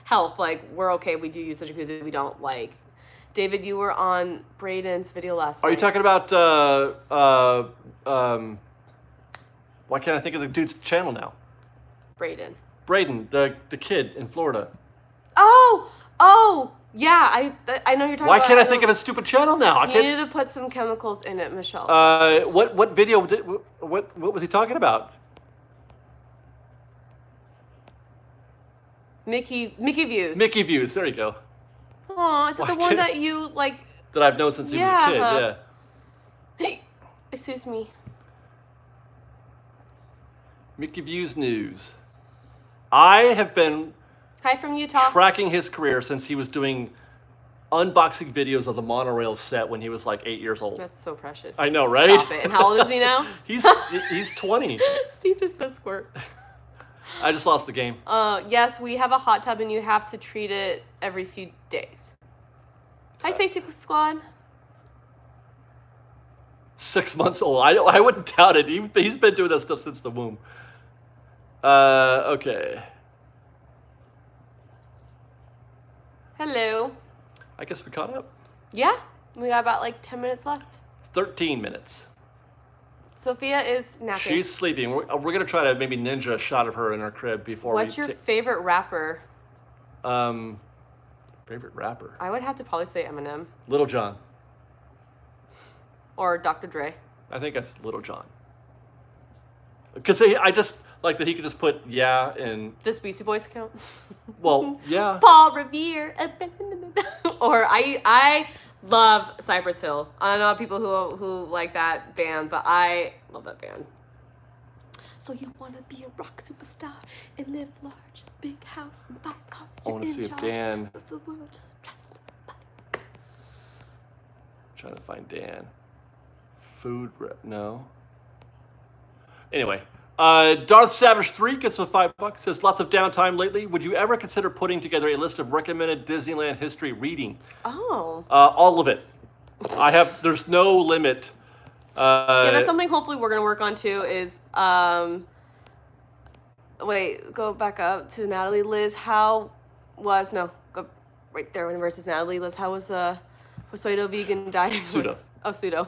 health, we're okay. We do use the jacuzzi. We don't David, you were on Braden's video last night. Are you talking about why can't I think of the dude's channel now? Braden, the kid in Florida. Oh, yeah. I know you're talking. Why about. Can't I think of his stupid channel now? You needed to put some chemicals in it, Michelle. What video what was he talking about? Mickey Views. Mickey Views. There you go. Oh, is it the one that you That I've known since he was a kid. Yeah. Hey, excuse me. Mickey Views News. I have been Hi from Utah. Tracking his career since he was doing unboxing videos of the monorail set when he was 8 years old. That's so precious. I know, right? Stop it. And how old is he now? He's 20. Steve just says squirt. I just lost the game. Yes, we have a hot tub and you have to treat it every few days. Hi, Stacy Squad. 6 months old. I wouldn't doubt it. He's been doing that stuff since the womb. Okay. Hello. I guess we caught up. Yeah, we got about 10 minutes left. 13 minutes. Sophia is napping. She's sleeping. We're going to try to maybe ninja a shot of her in her crib before What's your favorite rapper? Favorite rapper? I would have to probably say Eminem. Little John. Or Dr. Dre. I think that's Little John. Because I just like that he could just put yeah in. Does Beastie Boys count? Well, yeah. Paul Revere. Or I love Cypress Hill. I know people who like that band, but I love that band. So you want to be a rock superstar and live large, big house and buy cars. I want to see if Dan. Trying to find Dan. Food no. Anyway, Darth Savage 3 gets with $5. Says lots of downtime lately. Would you ever consider putting together a list of recommended Disneyland history reading? Oh. All of it. There's no limit. Yeah, that's something hopefully we're gonna work on too. Is wait, go back up to Natalie Liz. Go right there versus Natalie Liz. How was pseudo vegan diet? Pseudo. Oh, pseudo.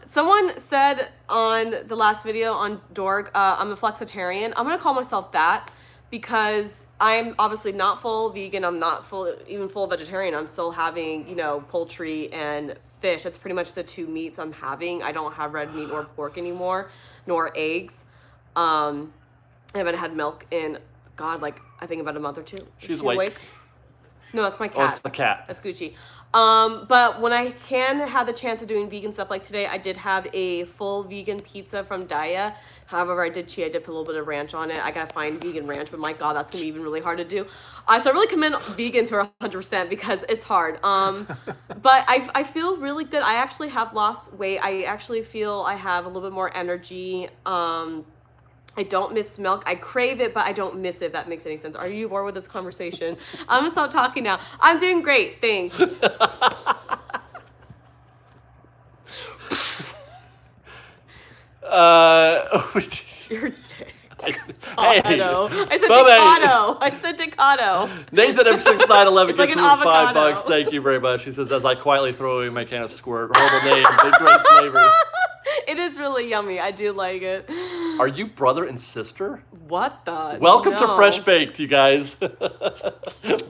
Someone said on the last video on Dorg, I'm a flexitarian. I'm gonna call myself that because I'm obviously not full vegan. I'm not even full vegetarian. I'm still having, poultry and fish. That's pretty much the two meats I'm having. I don't have red meat or pork anymore, nor eggs. I haven't had milk in, I think about a month or two. She's awake. No, that's my cat. Oh, it's the cat. That's Gucci. But when I can have the chance of doing vegan stuff like today, I did have a full vegan pizza from Daya. However, I did cheat. I did put a little bit of ranch on it. I gotta find vegan ranch, but my God, that's gonna be even really hard to do. So I really commend vegans who are 100% because it's hard. But I feel really good. I actually have lost weight. I actually feel I have a little bit more energy. I don't miss milk. I crave it, but I don't miss it, if that makes any sense. Are you bored with this conversation? I'm gonna stop talking now. I'm doing great, thanks. You're a dick. Hey, I said Decado. I said Decado. Nathan M6911 It's gives like an me avocado. $5. Thank you very much. He says, as I quietly throw away my can of Squirt. Horrible name, but great flavor. It is really yummy. I do like it. Are you brother and sister? What the? Welcome to No. Fresh Baked, you guys.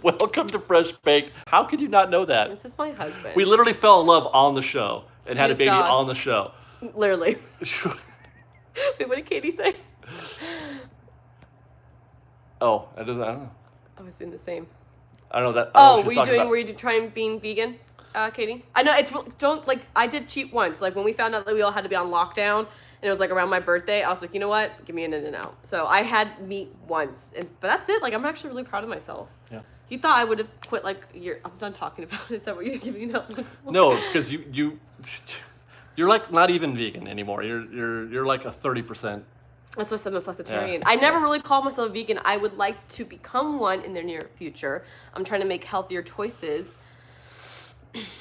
Welcome to Fresh Baked. How could you not know that? This is my husband. We literally fell in love on the show and had a Snoop baby Dogg. on the show. Literally. Wait, what did Katie say? Oh, I don't know. I was doing the same. I don't know that. I don't know Oh, what were you trying being vegan, Katie? I know I did cheat once. Like when we found out that we all had to be on lockdown, and it was like around my birthday, I was like, you know what? Give me an In-N-Out. So I had meat once, but that's it. Like I'm actually really proud of myself. Yeah. You thought I would have quit like I'm done talking about it. Is that what you're giving up? No, because you're like not even vegan anymore. You're like a 30%. That's why I'm a flexitarian. I never really called myself a vegan. I would like to become one in the near future. I'm trying to make healthier choices.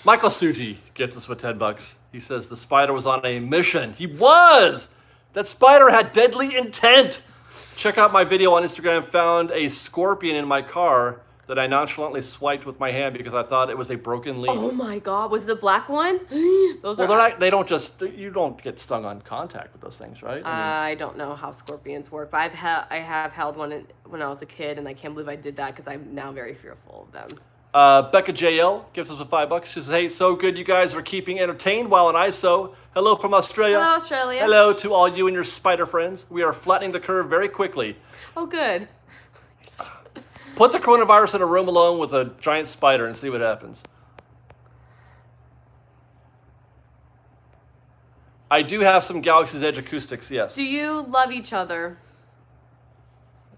Michael Suji gets us with $10. He says the spider was on a mission. He was! That spider had deadly intent. Check out my video on Instagram. Found a scorpion in my car that I nonchalantly swiped with my hand because I thought it was a broken leaf. Oh my God, was it the black one? Those well, they don't just, you don't get stung on contact with those things, right? I don't know how scorpions work, but I have held one when I was a kid, and I can't believe I did that because I'm now very fearful of them. Becca JL gives us with $5. She says, hey, so good you guys are keeping entertained while in ISO. Hello from Australia. Hello, Australia. Hello to all you and your spider friends. We are flattening the curve very quickly. Oh, good. Put the coronavirus in a room alone with a giant spider and see what happens. I do have some Galaxy's Edge acoustics, yes. Do you love each other?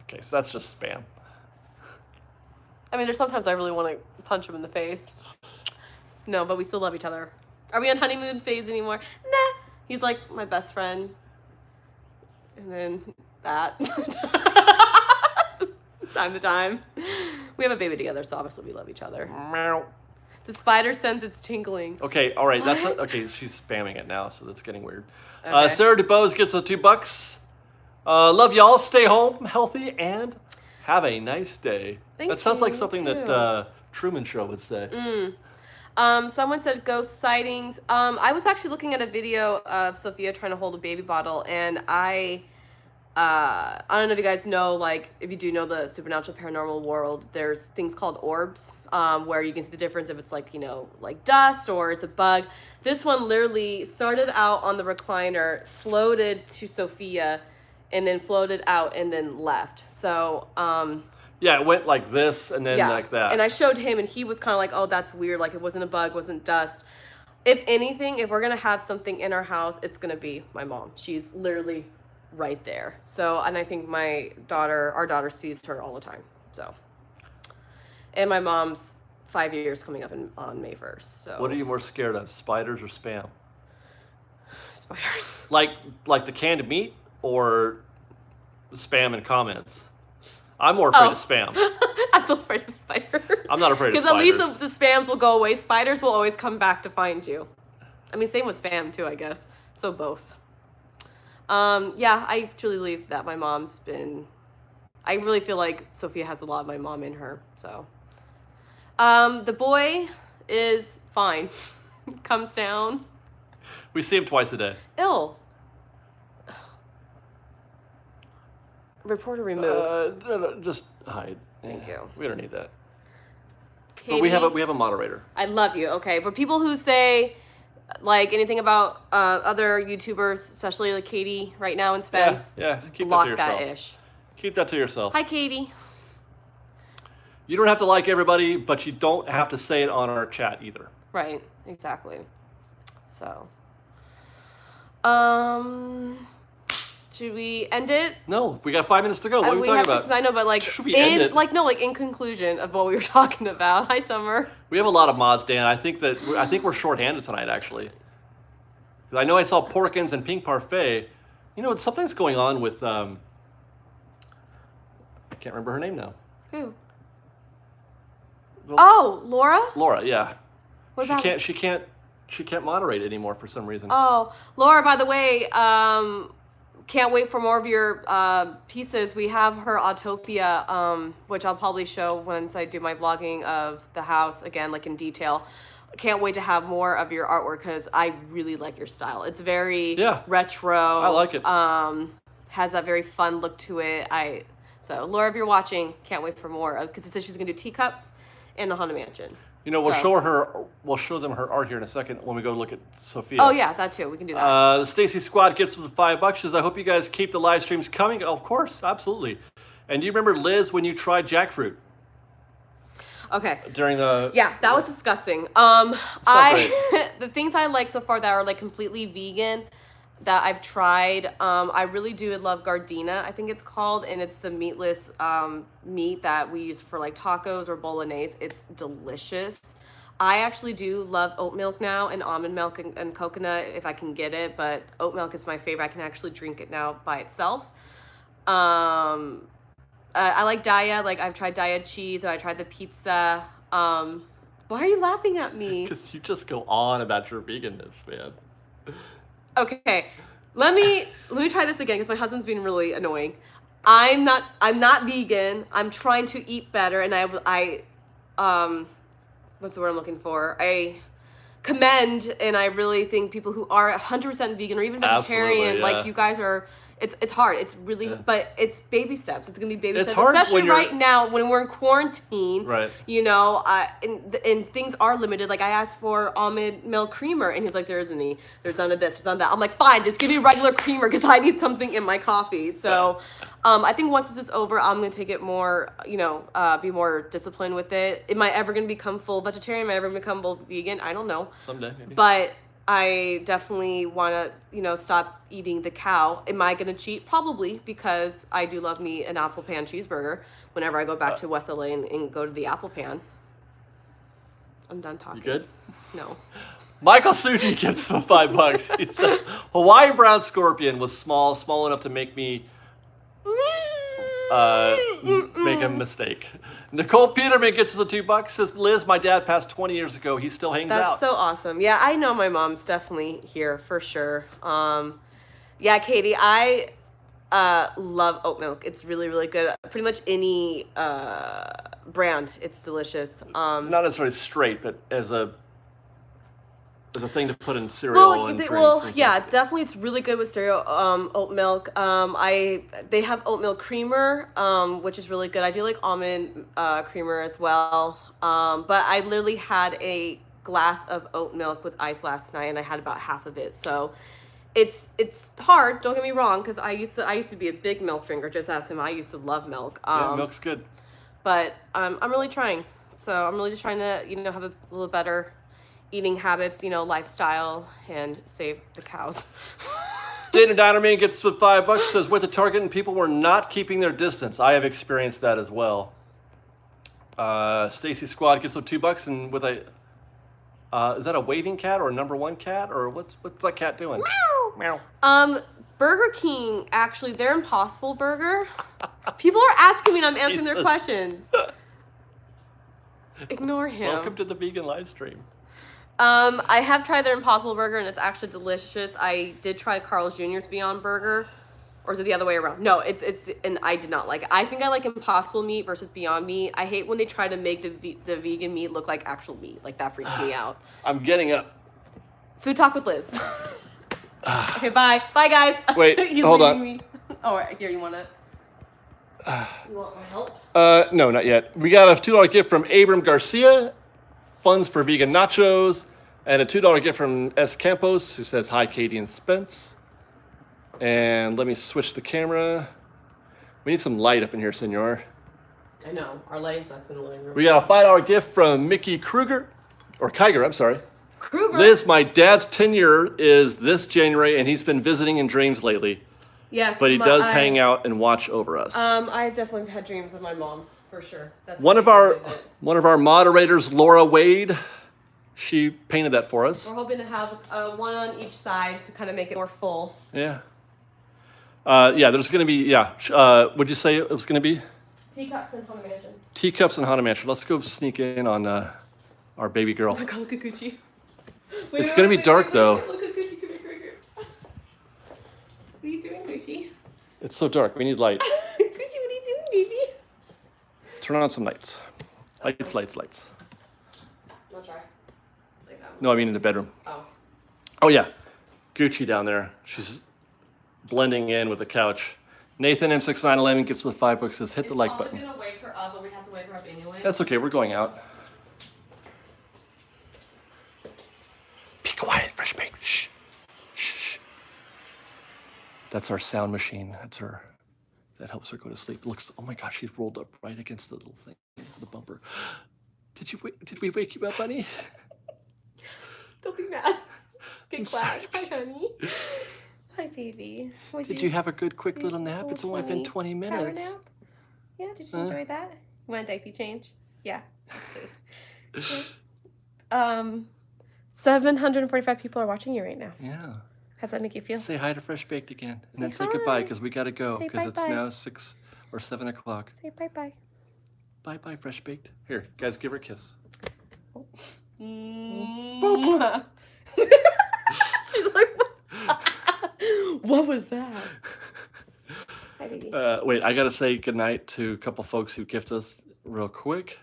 Okay, so that's just spam. I mean, there's sometimes I really want to punch him in the face. No, but we still love each other. Are we on honeymoon phase anymore? Nah. He's like my best friend. And then that. Time to time. We have a baby together, so obviously we love each other. Meow. The spider sends its tingling. Okay, all right. That's okay. She's spamming it now, so that's getting weird. Okay. Sarah DuBose gets the $2. Love y'all. Stay home, healthy, and have a nice day. Thank that sounds you, like something too. that Truman Show would say. Someone said ghost sightings. I was actually looking at a video of Sophia trying to hold a baby bottle, and I don't know if you guys know, like, if you do know the supernatural paranormal world, there's things called orbs, where you can see the difference if it's like, you know, like dust or it's a bug. This one literally started out on the recliner, floated to Sophia, and then floated out and then left. So, yeah, it went like this and then like that. And I showed him, and he was kind of like, oh, that's weird. Like, it wasn't a bug, wasn't dust. If anything, if we're going to have something in our house, it's going to be my mom. She's literally right there. So, and I think our daughter sees her all the time. So, and my mom's 5 years coming up on May 1st. So, what are you more scared of, spiders or spam? Spiders. Like the canned meat or spam in comments? I'm more afraid of spam. I'm so afraid of spiders. I'm not afraid of spiders. Because at least the spams will go away. Spiders will always come back to find you. I mean, same with spam too, I guess. So both. Yeah, I truly believe that my mom's been... I really feel like Sophia has a lot of my mom in her, so... the boy is fine. Comes down. We see him twice a day. Ill. Reporter remove. No, just hide. Thank you. We don't need that. Katie, But we have a moderator. I love you. Okay, for people who say like anything about other YouTubers, especially like Katie right now and Spence, yeah, keep block that to yourself. that ish. Keep that to yourself. Hi, Katie. You don't have to like everybody, but you don't have to say it on our chat either. Right. Exactly. So, should we end it? No, we got 5 minutes to go. What are we we talking have about? 6, I know, but like Should we end it? in conclusion of what we were talking about. Hi, Summer. We have a lot of mods, Dan. I think we're shorthanded tonight, actually. 'Cause I know I saw Porkins and Pink Parfait. You know, something's going on with I can't remember her name now. Who? Oh, Laura. Laura, yeah. What about? She can't she can't moderate anymore for some reason. Oh, Laura, by the way, can't wait for more of your pieces. We have her Autopia, which I'll probably show once I do my vlogging of the house again, like in detail. Can't wait to have more of your artwork because I really like your style. It's very retro. I like it. Has that very fun look to it. So Laura, if you're watching, can't wait for more because it says she's gonna do teacups and the Haunted Mansion. You know, we'll show them her art here in a second when we go look at Sophia. Oh yeah, that too. We can do that. The Stacy Squad gets with $5. Says, I hope you guys keep the live streams coming. Of course, absolutely. And do you remember, Liz, when you tried jackfruit? Okay. During the that was disgusting. The things I like so far that are like completely vegan that I've tried, I really do love Gardena, I think it's called, and it's the meatless meat that we use for like tacos or bolognese. It's delicious. I actually do love oat milk now and almond milk and coconut if I can get it, but oat milk is my favorite. I can actually drink it now by itself. I like Daya. Like I've tried Daya cheese and I tried the pizza. Why are you laughing at me? Because you just go on about your veganness, man. Okay, let me try this again because my husband's being really annoying. I'm not vegan. I'm trying to eat better, and I what's the word I'm looking for? I commend, and I really think people who are 100% vegan or even vegetarian, like you guys are. It's hard. It's really, but it's baby steps. It's gonna be baby steps, especially right now when we're in quarantine. Right. You know, and things are limited. Like I asked for almond milk creamer, and he's like, "There isn't any. There's none of this. There's none of that." I'm like, "Fine, just give me regular creamer because I need something in my coffee." So, I think once this is over, I'm gonna take it more. You know, be more disciplined with it. Am I ever gonna become full vegetarian? Am I ever gonna become full vegan? I don't know. Someday, maybe. But I definitely want to, you know, stop eating the cow. Am I going to cheat? Probably, because I do love me an apple pan cheeseburger whenever I go back to West LA and go to the apple pan. I'm done talking. You good? No. Michael Suji gives him $5. He says, Hawaiian brown scorpion was small enough to make me make a mistake. Nicole Peterman gets us $2. Says, Liz, my dad passed 20 years ago. He still hangs out. That's so awesome. Yeah, I know my mom's definitely here for sure. Yeah, Katie, I love oat milk. It's really, really good. Pretty much any brand, it's delicious. Not necessarily straight, but as a thing to put in cereal and drinks. Yeah, it's really good with cereal. Oat milk. They have oat milk creamer, which is really good. I do like almond creamer as well. But I literally had a glass of oat milk with ice last night, and I had about half of it. So it's hard. Don't get me wrong, because I used to be a big milk drinker. Just ask him. I used to love milk. Yeah, milk's good. But I'm really trying. So I'm really just trying to have a little better eating habits, lifestyle, and save the cows. Dana Dinerman gets with $5. Says, went to Target and people were not keeping their distance. I have experienced that as well. Stacy Squad gets with $2 and with a, is that a waving cat or a number one cat, or what's that cat doing? Meow. Meow. Burger King, actually, their Impossible Burger. People are asking me and I'm answering their questions. Ignore him. Welcome to the vegan live stream. I have tried their Impossible Burger, and it's actually delicious. I did try Carl's Jr.'s Beyond Burger, or is it the other way around? No, it's and I did not like it. I think I like Impossible meat versus Beyond meat. I hate when they try to make the vegan meat look like actual meat. Like, that freaks me out. I'm getting up. Food Talk with Liz. Okay, bye. Bye, guys. Wait, hold on. Me. Oh, right, here, you want it? You want my help? No, not yet. We got a $2 gift from Abram Garcia, funds for vegan nachos, and a $2 gift from S. Campos, who says, hi, Katie and Spence. And let me switch the camera. We need some light up in here, senor. I know. Our lighting sucks in the living room. We got a $5 gift from Mickey Kruger, or Kiger, I'm sorry. Kruger. Liz, my dad's 10-year is this January, and he's been visiting in dreams lately. Yes. But he does hang out and watch over us. I definitely had dreams of my mom, for sure. That's one of our moderators, Laura Wade, she painted that for us. We're hoping to have one on each side to kind of make it more full. Yeah. There's going to be, what'd you say it was going to be? Teacups and Haunted Mansion. Teacups and Haunted Mansion. Let's go sneak in on our baby girl. Oh my God, look at Gucci. Wait, It's gonna be dark though. Look at Gucci. Come here. What are you doing, Gucci? It's so dark. We need light. Gucci, what are you doing, baby? Turn on some lights. Lights. I'll try. No, I mean in the bedroom. Oh. Oh yeah, Gucci down there. She's blending in with the couch. Nathan M6911 gets with $5. Says hit the like button. It's probably gonna wake her up, but we have to wake her up anyway. That's okay. We're going out. Be quiet, Fresh Baked. Shh. Shh. That's our sound machine. That's her. That helps her go to sleep. Looks. Oh my gosh, she's rolled up right against the little thing, the bumper. Did we wake you up, honey? Don't be mad. I'm Good sorry. class. Hi, honey. Hi, baby. Did you have a good, quick little nap? It's only been 20 minutes. Power nap? Yeah, did you enjoy that? You want a diaper change? Yeah. 745 people are watching you right now. Yeah. How's that make you feel? Say hi to Fresh Baked again, and Say then say hi. goodbye because we gotta go Say because it's bye-bye. now 6 or 7 o'clock. Say bye-bye. Bye, Fresh Baked. Here, guys, give her a kiss. Boop. She's like, what was that? Hi, baby. Wait, I gotta say goodnight to a couple folks who gift us real quick.